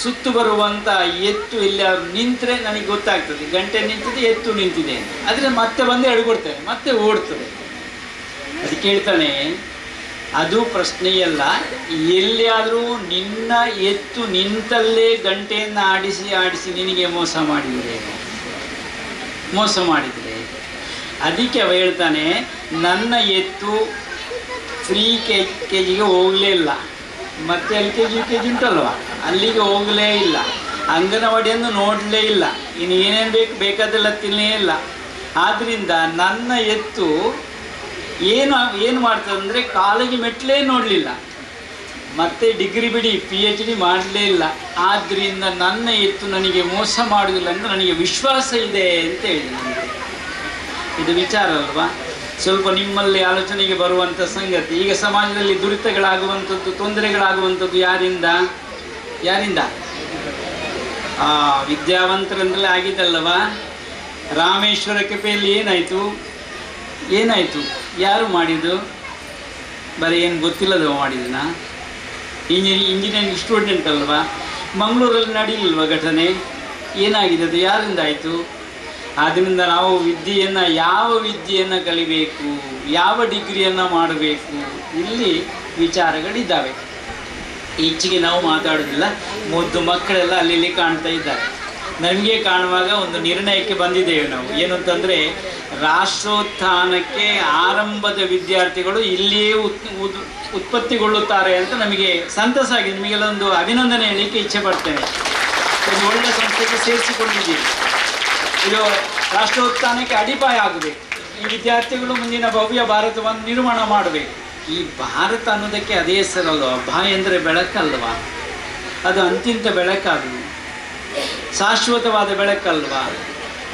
ಸುತ್ತು ಬರುವಂಥ ಎತ್ತು ಇಲ್ಲಿ ಅವ್ರು ನಿಂತರೆ ನನಗೆ ಗೊತ್ತಾಗ್ತದೆ ಗಂಟೆ ನಿಂತಿದೆ, ಎತ್ತು ನಿಂತಿದೆ. ಆದರೆ ಮತ್ತೆ ಬಂದು ಎಡ್ಕೊಡ್ತೇನೆ, ಮತ್ತೆ ಓಡ್ತದೆ. ಅದಕ್ಕೆ ಹೇಳ್ತಾನೆ, ಅದು ಪ್ರಶ್ನೆಯಲ್ಲ, ಎಲ್ಲಿಯಾದರೂ ನಿನ್ನ ಎತ್ತು ನಿಂತಲ್ಲೇ ಗಂಟೆಯನ್ನು ಆಡಿಸಿ ನಿನಗೆ ಮೋಸ ಮಾಡಿದರೆ. ಅದಕ್ಕೆ ಅವ ಹೇಳ್ತಾನೆ, ನನ್ನ ಎತ್ತು ಫ್ರೀ KG ಹೋಗಲೇ ಇಲ್ಲ, ಮತ್ತು LKG UKG ಉಂಟಲ್ವ ಅಲ್ಲಿಗೆ ಹೋಗಲೇ ಇಲ್ಲ, ಅಂಗನವಾಡಿಯನ್ನು ನೋಡಲೇ ಇಲ್ಲ, ಇನ್ನು ಏನೇನು ಬೇಕಾದೆಲ್ಲ ತಿನ್ನಲೇ ಇಲ್ಲ. ಆದ್ದರಿಂದ ನನ್ನ ಎತ್ತು ಏನು ಮಾಡ್ತದೆ ಅಂದರೆ, ಕಾಲೇಜ್ ಮೆಟ್ಲೇ ನೋಡಲಿಲ್ಲ, ಮತ್ತು ಡಿಗ್ರಿ ಬಿಡಿ PhD ಮಾಡಲೇ ಇಲ್ಲ. ಆದ್ದರಿಂದ ನನ್ನ ಎತ್ತು ನನಗೆ ಮೋಸ ಮಾಡುವುದಿಲ್ಲ ಅಂತ ನನಗೆ ವಿಶ್ವಾಸ ಇದೆ ಅಂತ ಹೇಳಿ. ಇದು ವಿಚಾರ ಅಲ್ವಾ? ಸ್ವಲ್ಪ ನಿಮ್ಮಲ್ಲಿ ಆಲೋಚನೆಗೆ ಬರುವಂಥ ಸಂಗತಿ. ಈಗ ಸಮಾಜದಲ್ಲಿ ದುರಿತಗಳಾಗುವಂಥದ್ದು, ತೊಂದರೆಗಳಾಗುವಂಥದ್ದು ಯಾರಿಂದ? ವಿದ್ಯಾವಂತರಿಂದಲೇ ಆಗಿದ್ದಲ್ಲವ. ರಾಮೇಶ್ವರ ಕೆಪೆಯಲ್ಲಿ ಏನಾಯಿತು? ಯಾರು ಮಾಡಿದ್ದು? ಬರೀ ಏನು ಗೊತ್ತಿಲ್ಲದವ ಮಾಡಿದನ? ಇಂಜಿನಿಯರಿಂಗ್ ಸ್ಟೂಡೆಂಟ್ ಅಲ್ವಾ? ಮಂಗಳೂರಲ್ಲಿ ನಡೀಲಿಲ್ವ ಘಟನೆ? ಏನಾಗಿದೆ ಅದು? ಯಾರಿಂದ ಆಯಿತು? ಆದ್ದರಿಂದ ನಾವು ಯಾವ ವಿದ್ಯೆಯನ್ನು ಕಲಿಬೇಕು, ಯಾವ ಡಿಗ್ರಿಯನ್ನು ಮಾಡಬೇಕು, ಇಲ್ಲಿ ವಿಚಾರಗಳಿದ್ದಾವೆ. ಈಚೆಗೆ ನಾವು ಮಾತಾಡೋದಿಲ್ಲ, ಮುದ್ದು ಮಕ್ಕಳೆಲ್ಲ ಅಲ್ಲಿ ಕಾಣ್ತಾ ಇದ್ದಾರೆ. ನಮಗೆ ಕಾಣುವಾಗ ಒಂದು ನಿರ್ಣಯಕ್ಕೆ ಬಂದಿದ್ದೇವೆ ನಾವು, ಏನು ಅಂತಂದರೆ, ರಾಷ್ಟ್ರೋತ್ಥಾನಕ್ಕೆ ಆರಂಭದ ವಿದ್ಯಾರ್ಥಿಗಳು ಇಲ್ಲಿಯೇ ಉತ್ಪತ್ತಿಗೊಳ್ಳುತ್ತಾರೆ ಅಂತ ನಮಗೆ ಸಂತಸ ಆಗಿದೆ. ನಿಮಗೆಲ್ಲ ಒಂದು ಅಭಿನಂದನೆ ಹೇಳಲಿಕ್ಕೆ ಇಚ್ಛೆ ಪಡ್ತೇನೆ. ಒಂದು ಒಳ್ಳೆಯ ಸಂಸ್ಥೆಗೆ ಸೇರಿಸಿಕೊಂಡಿದ್ದೀವಿ. ಇದು ರಾಷ್ಟ್ರೋತ್ಥಾನಕ್ಕೆ ಅಡಿಪಾಯ ಆಗಬೇಕು. ಈ ವಿದ್ಯಾರ್ಥಿಗಳು ಮುಂದಿನ ಭವ್ಯ ಭಾರತವನ್ನು ನಿರ್ಮಾಣ ಮಾಡಬೇಕು. ಈ ಭಾರತ ಅನ್ನೋದಕ್ಕೆ ಅದೇ ಹೆಸರಲ್ವ, ಬಾಯಿ ಅಂದರೆ ಬೆಳಕಲ್ವಾ? ಅದು ಅಂತಿಂತ ಬೆಳಕದು, ಶಾಶ್ವತವಾದ ಬೆಳಕಲ್ವಾ?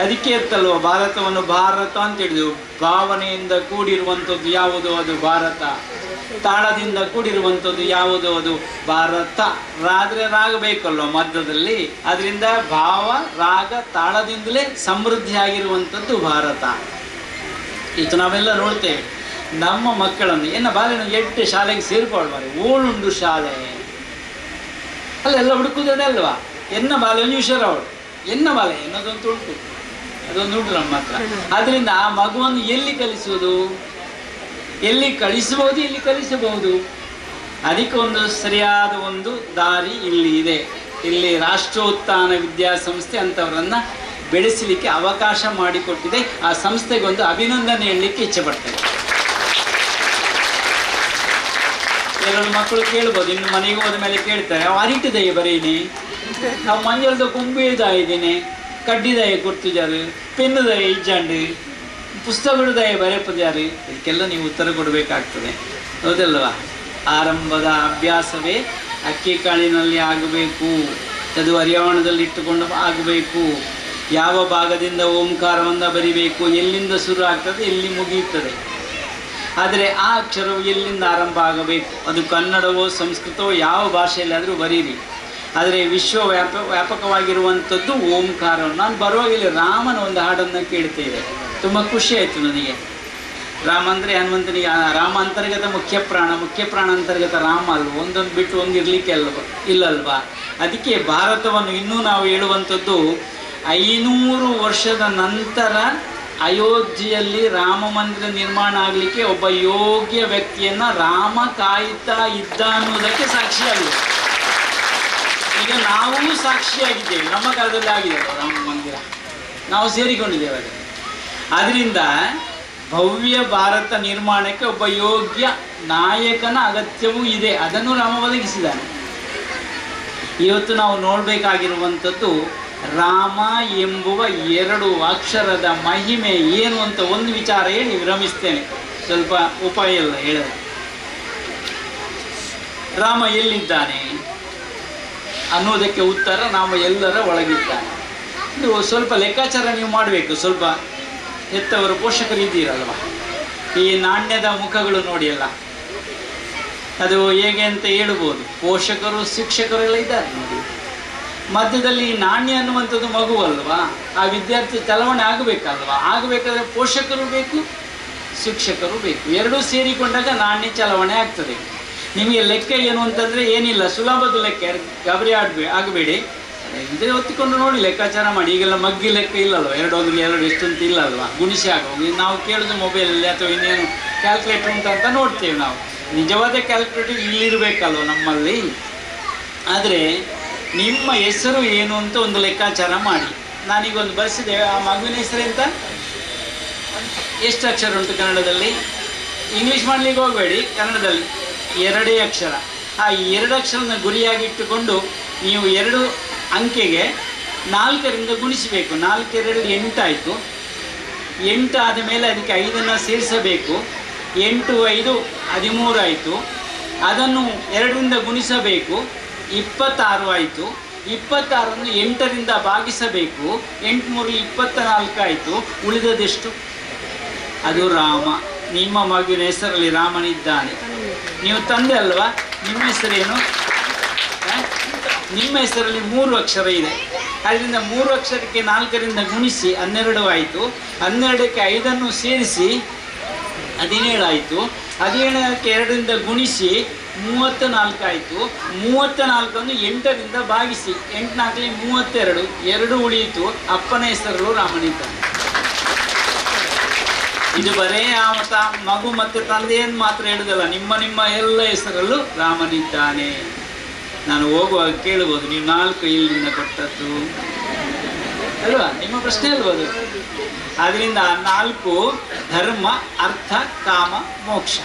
ಅದಕ್ಕೆ ಇರ್ತಲ್ವ ಭಾರತವನ್ನು ಭಾರತ ಅಂತ ಹೇಳಿದೆವು. ಭಾವನೆಯಿಂದ ಕೂಡಿರುವಂಥದ್ದು ಯಾವುದೋ ಅದು ಭಾರತ, ತಾಳದಿಂದ ಕೂಡಿರುವಂಥದ್ದು ಯಾವುದೋ ಅದು ಭಾರತ. ರಾಗ ಬೇಕಲ್ವ ಮಧ್ಯದಲ್ಲಿ, ಅದರಿಂದ ಭಾವ ರಾಗ ತಾಳದಿಂದಲೇ ಸಮೃದ್ಧಿಯಾಗಿರುವಂಥದ್ದು ಭಾರತ. ಇದು ನಾವೆಲ್ಲ ನೋಡ್ತೇವೆ. ನಮ್ಮ ಮಕ್ಕಳನ್ನು ಬಾಲಿನ 8 ಶಾಲೆಗೆ ಸೇರ್ಕೊಳ್ಬಾರೆ, ಓಳುಂಡು ಶಾಲೆ ಅಲ್ಲೆಲ್ಲ ಹುಡುಕುವುದೇ ಅಲ್ವಾ? ಬಾಲೆ ಒಂಜೂಷರ ಅವಳು ಬಾಲೆ ಎನ್ನೋದಂತೂ ಉಂಟು, ಅದೊಂದು ಉಂಟು ನಮ್ಮ ಹತ್ರ. ಆದ್ದರಿಂದ ಆ ಮಗುವನ್ನು ಎಲ್ಲಿ ಕಲಿಸುವುದು? ಎಲ್ಲಿ ಕಳಿಸಬಹುದು, ಎಲ್ಲಿ ಕಲಿಸಬಹುದು? ಅದಕ್ಕೆ ಒಂದು ಸರಿಯಾದ ಒಂದು ದಾರಿ ಇಲ್ಲಿ ಇದೆ. ಇಲ್ಲಿ ರಾಷ್ಟ್ರೋತ್ಥಾನ ವಿದ್ಯಾಸಂಸ್ಥೆ ಅಂಥವರನ್ನು ಬೆಳೆಸಲಿಕ್ಕೆ ಅವಕಾಶ ಮಾಡಿಕೊಟ್ಟಿದೆ. ಆ ಸಂಸ್ಥೆಗೆ ಒಂದು ಅಭಿನಂದನೆ ಹೇಳಲಿಕ್ಕೆ ಇಚ್ಛೆ ಪಡ್ತೇನೆ. ಕೆಲವು ಮಕ್ಕಳು ಕೇಳ್ಬೋದು, ಇನ್ನು ಮನೆಗೆ ಹೋದ ಮೇಲೆ ಕೇಳ್ತಾರೆ, ಅವು ಅರಿಟಿದೆಯೇ ಬರೀನಿ, ನಾವು ಮಂಜಳದ ಕೊಂಬೆದಾಯ ಇದ್ದೀನಿ, ಕಡ್ಡಿದಾಯ ಕೊಡ್ತಿದ್ದಾರೆ, ಪೆನ್ನುದಾಯ ಇಜ್ಜಂಡು, ಪುಸ್ತಕಗಳದಾಯ ಬರೆಪದಾರು. ಇದಕ್ಕೆಲ್ಲ ನೀವು ಉತ್ತರ ಕೊಡಬೇಕಾಗ್ತದೆ, ಹೌದಲ್ವಾ? ಆರಂಭದ ಅಭ್ಯಾಸವೇ ಅಕ್ಕಿ ಕಾಳಿನಲ್ಲಿ ಆಗಬೇಕು, ಅದು ಹರಿಯಾಣದಲ್ಲಿಟ್ಟುಕೊಂಡು ಆಗಬೇಕು. ಯಾವ ಭಾಗದಿಂದ ಓಂಕಾರವನ್ನು ಬರಿಬೇಕು, ಎಲ್ಲಿಂದ ಶುರು ಆಗ್ತದೆ ಎಲ್ಲಿ ಮುಗಿಯುತ್ತದೆ, ಆದರೆ ಆ ಅಕ್ಷರವು ಎಲ್ಲಿಂದ ಆರಂಭ ಆಗಬೇಕು. ಅದು ಕನ್ನಡವೋ ಸಂಸ್ಕೃತವೋ ಯಾವ ಭಾಷೆಯಲ್ಲಾದರೂ ಬರೀರಿ, ಆದರೆ ವ್ಯಾಪಕವಾಗಿರುವಂಥದ್ದು ಓಂಕಾರವನ್ನು. ನಾನು ಬರುವಾಗಿಲ್ಲ ರಾಮನ ಒಂದು ಹಾಡನ್ನು ಕೇಳ್ತೇವೆ, ತುಂಬ ಖುಷಿ ಆಯಿತು ನನಗೆ. ರಾಮ ಅಂದರೆ ಹನುಮಂತನಿಗೆ ರಾಮ ಅಂತರ್ಗತ ಮುಖ್ಯ ಪ್ರಾಣ ಅಂತರ್ಗತ ರಾಮ ಅಲ್ವ, ಒಂದೊಂದು ಬಿಟ್ಟು ಒಂದು ಇರಲಿಕ್ಕೆ ಇಲ್ಲಲ್ವಾ. ಅದಕ್ಕೆ ಭಾರತವನ್ನು ಇನ್ನೂ ನಾವು ಹೇಳುವಂಥದ್ದು 500 ವರ್ಷದ ನಂತರ ಅಯೋಧ್ಯೆಯಲ್ಲಿ ರಾಮ ಮಂದಿರ ನಿರ್ಮಾಣ ಆಗಲಿಕ್ಕೆ ಒಬ್ಬ ಯೋಗ್ಯ ವ್ಯಕ್ತಿಯನ್ನು ರಾಮ ಕಾಯ್ತಾ ಇದ್ದ ಅನ್ನೋದಕ್ಕೆ ಸಾಕ್ಷಿಯಾಗಿದೆ. ಈಗ ನಾವು ಸಾಕ್ಷಿಯಾಗಿದ್ದೇವೆ, ನಮ್ಮ ಕಾಲದಲ್ಲಿ ಆಗಿದೆ ರಾಮ ಮಂದಿರ, ನಾವು ಸೇರಿಕೊಂಡಿದ್ದೇವೆ ಅದಕ್ಕೆ. ಆದ್ದರಿಂದ ಭವ್ಯ ಭಾರತ ನಿರ್ಮಾಣಕ್ಕೆ ಒಬ್ಬ ಯೋಗ್ಯ ನಾಯಕನ ಅಗತ್ಯವೂ ಇದೆ, ಅದನ್ನು ರಾಮ ಒದಗಿಸಿದ್ದಾನೆ. ಇವತ್ತು ನಾವು ನೋಡಬೇಕಾಗಿರುವಂಥದ್ದು ರಾಮ ಎಂಬುವ 2 ಅಕ್ಷರದ ಮಹಿಮೆ ಏನು ಅಂತ ಒಂದು ವಿಚಾರ ಹೇಳಿ ವಿರಮಿಸ್ತೇನೆ. ಸ್ವಲ್ಪ ಉಪಾಯ ಇಲ್ಲ ಹೇಳಿದೆ. ರಾಮ ಎಲ್ಲಿದ್ದಾನೆ ಅನ್ನೋದಕ್ಕೆ ಉತ್ತರ ನಾವು ಎಲ್ಲರ ಒಳಗಿದ್ದಾನೆ. ಇದು ಸ್ವಲ್ಪ ಲೆಕ್ಕಾಚಾರ ನೀವು ಮಾಡಬೇಕು. ಸ್ವಲ್ಪ ಹೆತ್ತವರು ಪೋಷಕರು ಇದ್ದೀರಲ್ವ, ಈ ನಾಣ್ಯದ ಮುಖಗಳು ನೋಡಿ ಅಲ್ಲ, ಅದು ಹೇಗೆ ಅಂತ ಹೇಳ್ಬೋದು. ಪೋಷಕರು ಶಿಕ್ಷಕರೆಲ್ಲ ಇದ್ದಾರೆ ನೋಡಿ. ಮಧ್ಯದಲ್ಲಿ ಈ ನಾಣ್ಯ ಅನ್ನುವಂಥದ್ದು ಮಗು ಅಲ್ವಾ, ಆ ವಿದ್ಯಾರ್ಥಿ ಚಲಾವಣೆ ಆಗಬೇಕಲ್ವಾ. ಆಗಬೇಕಾದ್ರೆ ಪೋಷಕರು ಬೇಕು, ಶಿಕ್ಷಕರು ಬೇಕು, ಎರಡೂ ಸೇರಿಕೊಂಡಾಗ ನಾಣ್ಯ ಚಲಾವಣೆ ಆಗ್ತದೆ. ನಿಮಗೆ ಲೆಕ್ಕ ಏನು ಅಂತಂದರೆ ಏನಿಲ್ಲ, ಸುಲಭದ ಲೆಕ್ಕ, ಗಾಬರಿ ಆಗಬೇಡಿ. ಇದ್ರೆ ಹೊತ್ತಿಕೊಂಡು ನೋಡಿ ಲೆಕ್ಕಾಚಾರ ಮಾಡಿ. ಈಗೆಲ್ಲ ಮಗ್ಗಿ ಲೆಕ್ಕ ಇಲ್ಲಲ್ವ, 2 ಹೋಗಲಿ 2 ಎಷ್ಟು ಅಂತ ಇಲ್ಲಲ್ವ, ಗುಣಿಸಿ ಆಗೋಗಿ ನಾವು ಕೇಳೋದು ಮೊಬೈಲಲ್ಲಿ ಅಥವಾ ಇನ್ನೇನು ಕ್ಯಾಲ್ಕುಲೇಟರ್ ಅಂತ ನೋಡ್ತೇವೆ ನಾವು. ನಿಜವಾದ ಕ್ಯಾಲ್ಕುಲೇಟರ್ ಇಲ್ಲಿರಬೇಕಲ್ವ ನಮ್ಮಲ್ಲಿ. ಆದರೆ ನಿಮ್ಮ ಹೆಸರು ಏನು ಅಂತ ಒಂದು ಲೆಕ್ಕಾಚಾರ ಮಾಡಿ. ನಾನೀಗೊಂದು ಬರೆಸಿದೆ, ಆ ಮಗುವಿನ ಹೆಸರು ಅಂತ ಎಷ್ಟು ಅಕ್ಷರ ಉಂಟು ಕನ್ನಡದಲ್ಲಿ? ಇಂಗ್ಲೀಷ್ ಮಾಡಲಿಕ್ಕೆ ಹೋಗಬೇಡಿ, ಕನ್ನಡದಲ್ಲಿ 2 ಅಕ್ಷರ. ಆ 2 ಅಕ್ಷರನ ಗುರಿಯಾಗಿಟ್ಟುಕೊಂಡು ನೀವು 2 ಅಂಕೆಗೆ 4ರಿಂದ ಗುಣಿಸಬೇಕು. 4 2 8 ಆಯಿತು. 8 ಆದ ಮೇಲೆ ಅದಕ್ಕೆ 5 ಸೇರಿಸಬೇಕು. 8 5 13 ಆಯಿತು. ಅದನ್ನು 2ರಿಂದ ಗುಣಿಸಬೇಕು, 26 ಆಯಿತು. 26 8ರಿಂದ ಭಾಗಿಸಬೇಕು, 8 3 24 ಆಯಿತು. ಉಳಿದದೆಷ್ಟು? ಅದು ರಾಮ. ನಿಮ್ಮ ಮಗುವಿನ ಹೆಸರಲ್ಲಿ ರಾಮನಿದ್ದಾನೆ. ನೀವು ತಂದೆ ಅಲ್ವಾ, ನಿಮ್ಮ ಹೆಸರೇನು? ನಿಮ್ಮ ಹೆಸರಲ್ಲಿ 3 ಅಕ್ಷರ ಇದೆ. ಅದರಿಂದ 3 ಅಕ್ಷರಕ್ಕೆ 4ರಿಂದ ಗುಣಿಸಿ 12 ಆಯಿತು. 12ಕ್ಕೆ 5 ಸೇರಿಸಿ 17 ಆಯಿತು. 17ಕ್ಕೆ 2ರಿಂದ ಗುಣಿಸಿ 34 ಆಯಿತು. 34 8ರಿಂದ ಭಾಗಿಸಿ 8 4 32, 2 ಉಳಿಯಿತು. ಅಪ್ಪನ ಹೆಸರಲ್ಲೂ ರಾಮನಿದ್ದಾನೆ. ಇದು ಬರೇ ಮಗು ಮತ್ತು ತಂದೆಯನ್ನು ಮಾತ್ರ ಹೇಳುದಲ್ಲ, ನಿಮ್ಮ ಎಲ್ಲ ಹೆಸರಲ್ಲೂ ರಾಮನಿದ್ದಾನೆ. ನಾನು ಹೋಗುವಾಗ ಕೇಳ್ಬೋದು, ನೀವು 4 ಇಲ್ಲಿಂದ ಕೊಟ್ಟದ್ದು ಅಲ್ವಾ, ನಿಮ್ಮ ಪ್ರಶ್ನೆ ಅಲ್ವದು. ಆದ್ದರಿಂದ 4 ಧರ್ಮ, ಅರ್ಥ, ಕಾಮ, ಮೋಕ್ಷ.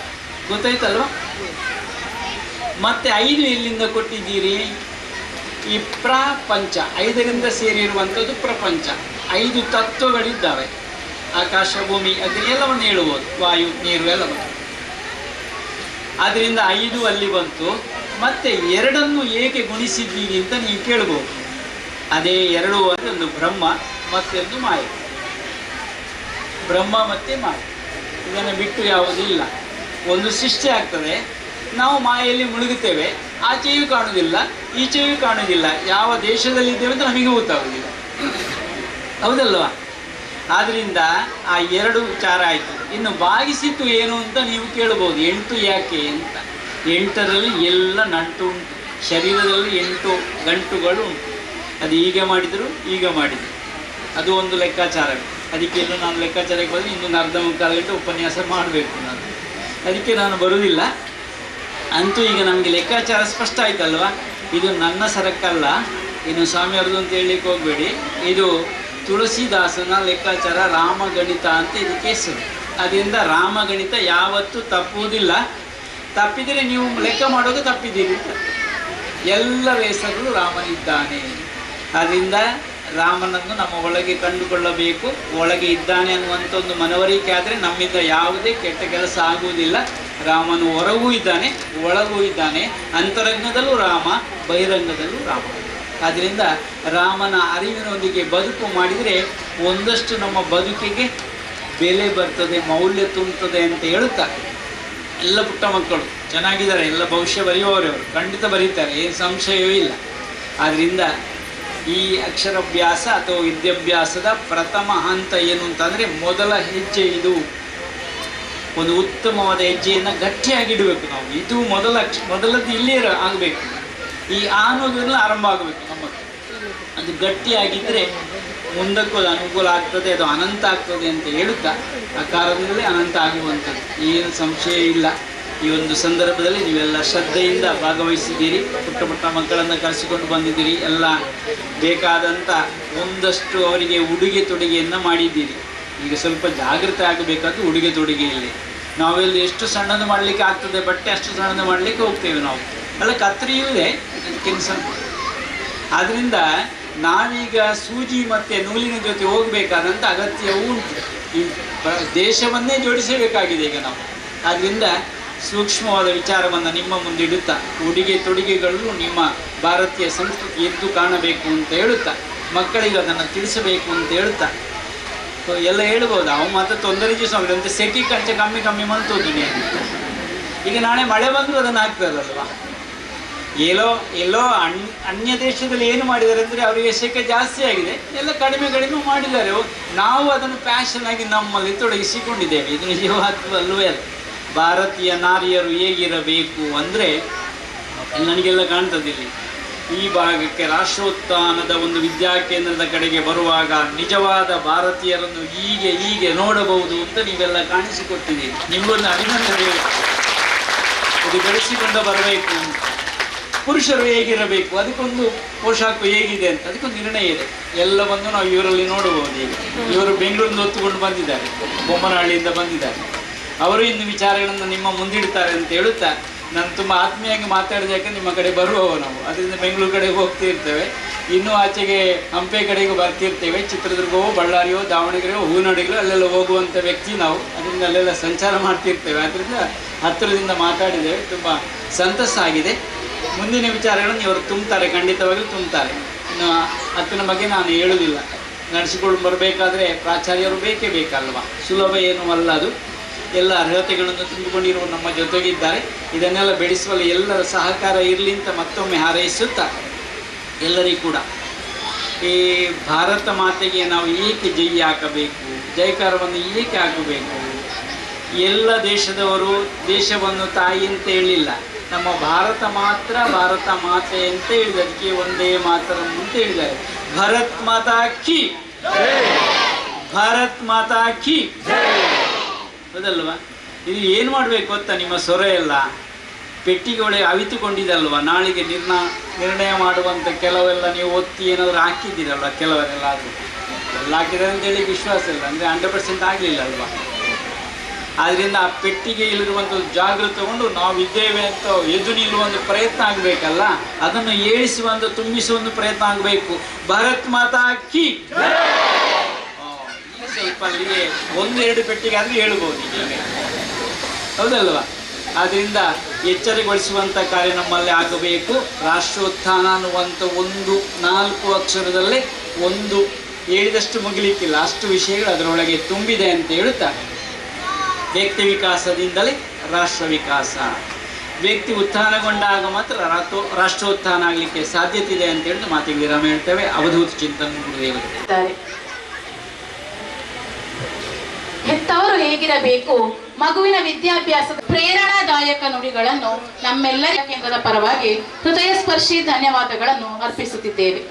ಗೊತ್ತಾಯ್ತಲ್ವ? ಮತ್ತೆ 5 ಎಲ್ಲಿಂದ ಕೊಟ್ಟಿದ್ದೀರಿ? ಈ ಪ್ರಪಂಚ, 5ರಿಂದ ಸೇರಿರುವಂಥದ್ದು ಪ್ರಪಂಚ. 5 ತತ್ವಗಳಿದ್ದಾವೆ, ಆಕಾಶ, ಭೂಮಿ, ಅಗ್ನಿ ಎಲ್ಲವನ್ನು ಹೇಳುವುದು, ವಾಯು, ನೀರು ಎಲ್ಲವನ್ನು. ಆದ್ದರಿಂದ 5 ಅಲ್ಲಿ ಬಂತು. ಮತ್ತೆ 2 ಏಕೆ ಗುಣಿಸಿದ್ದೀರಿ ಅಂತ ನೀವು ಕೇಳ್ಬೋದು. ಅದೇ 2 ಒಂದು ಬ್ರಹ್ಮ ಮತ್ತೊಂದು ಮಾಯ. ಬ್ರಹ್ಮ ಮತ್ತೆ ಮಾಯ, ಇದನ್ನು ಬಿಟ್ಟು ಯಾವುದಿಲ್ಲ. ಒಂದು ಸೃಷ್ಟಿ ಆಗ್ತದೆ, ನಾವು ಮಾಯೆಯಲ್ಲಿ ಮುಳುಗುತ್ತೇವೆ. ಆಚೆಯೂ ಕಾಣುವುದಿಲ್ಲ, ಈಚೆಯೂ ಕಾಣುವುದಿಲ್ಲ. ಯಾವ ದೇಶದಲ್ಲಿದ್ದೇವೆ ಅಂತ ನಮಗೆ ಗೊತ್ತಾಗುವುದಿಲ್ಲ, ಹೌದಲ್ವಾ? ಆದ್ದರಿಂದ ಆ 2 ವಿಚಾರ ಆಯಿತು. ಇನ್ನು ಭಾಗಿಸಿದ್ದು ಏನು ಅಂತ ನೀವು ಕೇಳ್ಬೋದು. 8 ಯಾಕೆ ಅಂತ. 8ರಲ್ಲಿ ಎಲ್ಲ ನಂಟು ಉಂಟು. ಶರೀರದಲ್ಲಿ 8 ಗಂಟುಗಳು ಉಂಟು. ಅದು ಹೀಗೆ ಮಾಡಿದರು, ಈಗ ಮಾಡಿದರು, ಅದು ಒಂದು ಲೆಕ್ಕಾಚಾರ. ಅದಕ್ಕೆ ಇನ್ನು ನಾನು ಲೆಕ್ಕಾಚಾರಕ್ಕೆ ಬಂದರೆ ಇನ್ನೊಂದು ಅರ್ಧ ಮುಕ್ಕಾಲು ಗಂಟೆ ಉಪನ್ಯಾಸ ಮಾಡಬೇಕು ನಾನು, ಅದಕ್ಕೆ ನಾನು ಬರುವುದಿಲ್ಲ. ಅಂತೂ ಈಗ ನಮಗೆ ಲೆಕ್ಕಾಚಾರ ಸ್ಪಷ್ಟ ಆಯ್ತಲ್ವ. ಇದು ನನ್ನ ಸರಕ್ಕಲ್ಲ, ಇನ್ನು ಸ್ವಾಮಿಯವ್ರದ್ದು ಅಂತ ಹೇಳಲಿಕ್ಕೆ ಹೋಗಬೇಡಿ. ಇದು ತುಳಸಿದಾಸನ ಲೆಕ್ಕಾಚಾರ, ರಾಮಗಣಿತ ಅಂತ ಇದಕ್ಕೆ ಹೆಸರು. ಅದರಿಂದ ರಾಮಗಣಿತ ಯಾವತ್ತೂ ತಪ್ಪುವುದಿಲ್ಲ. ತಪ್ಪಿದರೆ ನೀವು ಲೆಕ್ಕ ಮಾಡೋದು ತಪ್ಪಿದ್ದೀರಿ. ಎಲ್ಲರ ಹೆಸರು ರಾಮನಿದ್ದಾನೆ. ಅದರಿಂದ ರಾಮನನ್ನು ನಮ್ಮ ಒಳಗೆ ಕಂಡುಕೊಳ್ಳಬೇಕು, ಒಳಗೆ ಇದ್ದಾನೆ ಅನ್ನುವಂಥ ಒಂದು ಮನವರಿಕೆ ಆದರೆ ನಮ್ಮಿಂದ ಯಾವುದೇ ಕೆಟ್ಟ ಕೆಲಸ ಆಗುವುದಿಲ್ಲ. ರಾಮನು ಹೊರಗೂ ಇದ್ದಾನೆ, ಒಳಗೂ ಇದ್ದಾನೆ, ಅಂತರಂಗದಲ್ಲೂ ರಾಮ, ಬಹಿರಂಗದಲ್ಲೂ ರಾಮ. ಆದ್ದರಿಂದ ರಾಮನ ಅರಿವಿನೊಂದಿಗೆ ಬದುಕು ಮಾಡಿದರೆ ಒಂದಷ್ಟು ನಮ್ಮ ಬದುಕಿಗೆ ಬೆಲೆ ಬರ್ತದೆ, ಮೌಲ್ಯ ತುಂಬುತ್ತದೆ ಅಂತ ಹೇಳುತ್ತಾರೆ. ಎಲ್ಲ ಪುಟ್ಟ ಮಕ್ಕಳು ಚೆನ್ನಾಗಿದ್ದಾರೆ, ಎಲ್ಲ ಭವಿಷ್ಯ ಬರೆಯುವವರವರು ಖಂಡಿತ ಬರೀತಾರೆ, ಏನು ಸಂಶಯವೂ ಇಲ್ಲ. ಆದ್ದರಿಂದ ಈ ಅಕ್ಷರಾಭ್ಯಾಸ ಅಥವಾ ವಿದ್ಯಾಭ್ಯಾಸದ ಪ್ರಥಮ ಹಂತ ಏನು ಅಂತಂದರೆ ಮೊದಲ ಹೆಜ್ಜೆ ಇದು. ಒಂದು ಉತ್ತಮವಾದ ಹೆಜ್ಜೆಯನ್ನು ಗಟ್ಟಿಯಾಗಿಡಬೇಕು ನಾವು. ಇದು ಮೊದಲದ್ದು ಇಲ್ಲೇ ಆಗಬೇಕು. ಈ ಅನ್ನೋದೆಲ್ಲ ಆರಂಭ ಆಗಬೇಕು ನಮಗೆ. ಅದು ಗಟ್ಟಿಯಾಗಿದ್ದರೆ ಮುಂದಕ್ಕೂ ಅದು ಅನುಕೂಲ ಆಗ್ತದೆ, ಅದು ಅನಂತ ಆಗ್ತದೆ ಅಂತ ಹೇಳುತ್ತಾ ಆ ಕಾರಣದಲ್ಲೇ ಅನಂತ ಆಗುವಂಥದ್ದು ಏನು ಸಂಶಯ ಇಲ್ಲ. ಈ ಒಂದು ಸಂದರ್ಭದಲ್ಲಿ ನೀವೆಲ್ಲ ಶ್ರದ್ಧೆಯಿಂದ ಭಾಗವಹಿಸಿದ್ದೀರಿ, ಪುಟ್ಟ ಪುಟ್ಟ ಮಕ್ಕಳನ್ನು ಕರೆಸಿಕೊಂಡು ಬಂದಿದ್ದೀರಿ, ಎಲ್ಲ ಬೇಕಾದಂಥ ಒಂದಷ್ಟು ಅವರಿಗೆ ಉಡುಗೆ ತೊಡುಗೆಯನ್ನು ಮಾಡಿದ್ದೀರಿ. ಈಗ ಸ್ವಲ್ಪ ಜಾಗೃತಿ ಆಗಬೇಕಾದ್ದು ಉಡುಗೆ ತೊಡುಗೆಯಲ್ಲಿ. ನಾವೆಲ್ಲ ಎಷ್ಟು ಸಣ್ಣದು ಮಾಡಲಿಕ್ಕೆ ಆಗ್ತದೆ ಬಟ್ಟೆ ಅಷ್ಟು ಸಣ್ಣದು ಮಾಡಲಿಕ್ಕೆ ಹೋಗ್ತೇವೆ ನಾವು. ಅಲ್ಲ ಕತ್ತರಿಯೂ ಇದೆ ಕೆಲಸ. ಆದ್ದರಿಂದ ನಾವೀಗ ಸೂಜಿ ಮತ್ತು ನೂಲಿನ ಜೊತೆ ಹೋಗಬೇಕಾದಂಥ ಅಗತ್ಯವೂ ಉಂಟು. ಈ ದೇಶವನ್ನೇ ಜೋಡಿಸಬೇಕಾಗಿದೆ ಈಗ ನಾವು. ಆದ್ದರಿಂದ ಸೂಕ್ಷ್ಮವಾದ ವಿಚಾರವನ್ನು ನಿಮ್ಮ ಮುಂದಿಡುತ್ತಾ ಉಡುಗೆ ತೊಡುಗೆಗಳು ನಿಮ್ಮ ಭಾರತೀಯ ಸಂಸ್ಕೃತಿ ಎದ್ದು ಕಾಣಬೇಕು ಅಂತ ಹೇಳುತ್ತಾ, ಮಕ್ಕಳಿಗೆ ಅದನ್ನು ತಿಳಿಸಬೇಕು ಅಂತ ಹೇಳುತ್ತಾ ಎಲ್ಲ ಹೇಳ್ಬೋದು. ಅವು ಮಾತ್ರ ತೊಂದರೆ ಅಂತ ಸೆಕೆ ಕಂಚ ಕಮ್ಮಿ ಮಂತೋದು ಈಗ ನಾಳೆ ಮಳೆ ಬಂದರೂ ಅದನ್ನು ಹಾಕ್ತಾರಲ್ವ. ಎಲ್ಲೋ ಅನ್ಯ ದೇಶದಲ್ಲಿ ಏನು ಮಾಡಿದ್ದಾರೆ ಅಂದರೆ ಅವರಿಗೆ ಸೆಕೆ ಜಾಸ್ತಿ ಆಗಿದೆ, ಎಲ್ಲ ಕಡಿಮೆ ಮಾಡಿದ್ದಾರೆ. ನಾವು ಅದನ್ನು ಪ್ಯಾಷನ್ ಆಗಿ ನಮ್ಮಲ್ಲಿ ತೊಡಗಿಸಿಕೊಂಡಿದ್ದೇವೆ. ಇದು ನಿಜವಾಗ್ಲೂ ಅಲ್ಲ. ಭಾರತೀಯ ನಾರಿಯರು ಹೇಗಿರಬೇಕು ಅಂದರೆ ನನಗೆಲ್ಲ ಕಾಣ್ತದಿಲ್ಲಿ ಈ ಭಾಗಕ್ಕೆ ರಾಷ್ಟ್ರೋತ್ಥಾನದ ಒಂದು ವಿದ್ಯಾಕೇಂದ್ರದ ಕಡೆಗೆ ಬರುವಾಗ ನಿಜವಾದ ಭಾರತೀಯರನ್ನು ಹೀಗೆ ನೋಡಬಹುದು ಅಂತ ನೀವೆಲ್ಲ ಕಾಣಿಸಿಕೊಟ್ಟಿದ್ದೀರಿ. ನಿಮಗೊಂದು ಅಭಿನಂದನೆ. ಇದು ಬೆಳೆಸಿಕೊಂಡು ಬರಬೇಕು ಅಂತ. ಪುರುಷರು ಹೇಗಿರಬೇಕು, ಅದಕ್ಕೊಂದು ಪೋಷಾಕು ಹೇಗಿದೆ ಅಂತ ಅದಕ್ಕೊಂದು ನಿರ್ಣಯ ಇದೆ. ಎಲ್ಲವನ್ನು ನಾವು ಇವರಲ್ಲಿ ನೋಡಬಹುದು. ಈಗ ಇವರು ಬೆಂಗಳೂರಿಂದ ಹೊತ್ತುಕೊಂಡು ಬಂದಿದ್ದಾರೆ, ಬೊಮ್ಮನಹಳ್ಳಿಯಿಂದ ಬಂದಿದ್ದಾರೆ. ಅವರು ಇನ್ನು ವಿಚಾರಗಳನ್ನು ನಿಮ್ಮ ಮುಂದಿಡ್ತಾರೆ ಅಂತ ಹೇಳುತ್ತಾ ನಾನು ತುಂಬ ಆತ್ಮೀಯವಾಗಿ ಮಾತಾಡಿದ, ಯಾಕೆ ನಿಮ್ಮ ಕಡೆ ಬರುವವ ನಾವು. ಅದರಿಂದ ಬೆಂಗಳೂರು ಕಡೆಗೆ ಹೋಗ್ತಿರ್ತೇವೆ, ಇನ್ನೂ ಆಚೆಗೆ ಹಂಪೆ ಕಡೆಗೂ ಬರ್ತಿರ್ತೇವೆ, ಚಿತ್ರದುರ್ಗವೋ ಬಳ್ಳಾರಿಯೋ ದಾವಣಗೆರೆಯೋ ಹೂನಡಿಗೋ ಅಲ್ಲೆಲ್ಲ ಹೋಗುವಂಥ ವ್ಯಕ್ತಿ ನಾವು. ಅದರಿಂದ ಅಲ್ಲೆಲ್ಲ ಸಂಚಾರ ಮಾಡ್ತಿರ್ತೇವೆ. ಆದ್ದರಿಂದ ಹತ್ತಿರದಿಂದ ಮಾತಾಡಿದ್ದೇವೆ, ತುಂಬ ಸಂತಸ ಆಗಿದೆ. ಮುಂದಿನ ವಿಚಾರಗಳನ್ನು ಇವರು ತುಂಬ್ತಾರೆ, ಖಂಡಿತವಾಗಲೂ ತುಂಬ್ತಾರೆ. ಇನ್ನು ಅತ್ತಿನ ಬಗ್ಗೆ ನಾನು ಹೇಳುವುದಿಲ್ಲ. ನಡೆಸಿಕೊಂಡು ಬರಬೇಕಾದ್ರೆ ಪ್ರಾಚಾರ್ಯರು ಬೇಕೇ ಬೇಕಲ್ವ, ಸುಲಭ ಏನೂ ಅಲ್ಲ ಅದು. ಎಲ್ಲ ಅರ್ಹತೆಗಳನ್ನು ತುಂಬಿಕೊಂಡಿರುವ ನಮ್ಮ ಜೊತೆಗಿದ್ದಾರೆ. ಇದನ್ನೆಲ್ಲ ಬೆಳೆಸುವಲ್ಲಿ ಎಲ್ಲರ ಸಹಕಾರ ಇರಲಿ ಅಂತ ಮತ್ತೊಮ್ಮೆ ಹಾರೈಸುತ್ತಾ ಎಲ್ಲರಿಗೂ ಕೂಡ ಈ ಭಾರತ ಮಾತೆಗೆ ನಾವು ಏಕೆ ಜೈ ಹಾಕಬೇಕು, ಜೈಕಾರವನ್ನು ಏಕೆ ಹಾಕಬೇಕು. ಎಲ್ಲ ದೇಶದವರು ದೇಶವನ್ನು ತಾಯಿ ಅಂತ ಹೇಳಿಲ್ಲ, ನಮ್ಮ ಭಾರತ ಮಾತ್ರ ಭಾರತ ಮಾತೆ ಅಂತ ಹೇಳಿದೆ. ಅದಕ್ಕೆ ಒಂದೇ ಮಾತರಂ ಅಂತ ಹೇಳಿದ್ದಾರೆ. ಭಾರತ್ ಮಾತಾ ಕಿ, ಭಾರತ್ ಮಾತಾ ಕಿ. ಹೌದಲ್ವಾ? ಇದು ಏನು ಮಾಡಬೇಕು ಗೊತ್ತಾ, ನಿಮ್ಮ ಸ್ವರ ಎಲ್ಲ ಪೆಟ್ಟಿಗೆ ಒಳಗೆ ಅವಿತುಕೊಂಡಿದಲ್ವ. ನಾಳೆಗೆ ನಿರ್ಣಯ ಮಾಡುವಂಥ ಕೆಲವೆಲ್ಲ ನೀವು ಒತ್ತಿ ಏನಾದರೂ ಹಾಕಿದ್ದೀರಲ್ವ, ಕೆಲವರೆಲ್ಲ ಆದರೂ ಎಲ್ಲ ಹಾಕಿದ್ದಾರೆ ಅಂತೇಳಿ ವಿಶ್ವಾಸ ಇಲ್ಲ, ಅಂದರೆ 100% ಆಗಲಿಲ್ಲ ಅಲ್ವಾ. ಆದ್ದರಿಂದ ಆ ಪೆಟ್ಟಿಗೆಯಲ್ಲಿರುವಂಥ ಜಾಗೃತಿ ತಗೊಂಡು ನಾವಿದ್ದೇವೆ ಅಂತ ಎದ್ದು ನಿಲ್ಲುವಂಥ ಪ್ರಯತ್ನ ಆಗಬೇಕಲ್ಲ, ಅದನ್ನು ಏಳಿಸುವಂಥ ತುಂಬಿಸುವಂಥ ಪ್ರಯತ್ನ ಆಗಬೇಕು. ಭಾರತ್ ಮಾತಾ ಕಿ. ಸ್ವಲ್ಪ ಅಲ್ಲಿಗೆ 1-2 ಪೆಟ್ಟಿಗೆ ಆದರೆ ಹೇಳ್ಬೋದು ಈಗ, ಹೌದಲ್ವಾ. ಆದ್ದರಿಂದ ಎಚ್ಚರಗೊಳಿಸುವಂಥ ಕಾರ್ಯ ನಮ್ಮಲ್ಲಿ ಆಗಬೇಕು. ರಾಷ್ಟ್ರೋತ್ಥಾನ ಅನ್ನುವಂಥ ಒಂದು 4 ಅಕ್ಷರದಲ್ಲೇ ಒಂದು ಹೇಳಿದಷ್ಟು ಮುಗಿಲಿಕ್ಕಿಲ್ಲ, ಅಷ್ಟು ವಿಷಯಗಳು ಅದರೊಳಗೆ ತುಂಬಿದೆ ಅಂತ ಹೇಳುತ್ತಾ, ವ್ಯಕ್ತಿ ವಿಕಾಸದಿಂದಲೇ ರಾಷ್ಟ್ರ ವಿಕಾಸ. ವ್ಯಕ್ತಿ ಉತ್ಥಾನಗೊಂಡಾಗ ಮಾತ್ರ ರಾಷ್ಟ್ರೋತ್ಥಾನ ಆಗಲಿಕ್ಕೆ ಸಾಧ್ಯತೆ ಇದೆ ಅಂತ ಹೇಳಿದ್ರೆ ಮಾತಿಗೆ ವಿರಾಮ ಹೇಳ್ತೇವೆ. ಅವಧೂತ ಚಿಂತನೆ ಗುರುದೇವರು. ಹೆತ್ತವರು ಹೇಗಿರಬೇಕು, ಮಗುವಿನ ವಿದ್ಯಾಭ್ಯಾಸದ ಪ್ರೇರಣಾದಾಯಕ ನುಡಿಗಳನ್ನು ನಮ್ಮೆಲ್ಲರ ಕೇಂದ್ರದ ಪರವಾಗಿ ಹೃದಯ ಸ್ಪರ್ಶಿ ಧನ್ಯವಾದಗಳನ್ನು ಅರ್ಪಿಸುತ್ತಿದ್ದೇವೆ.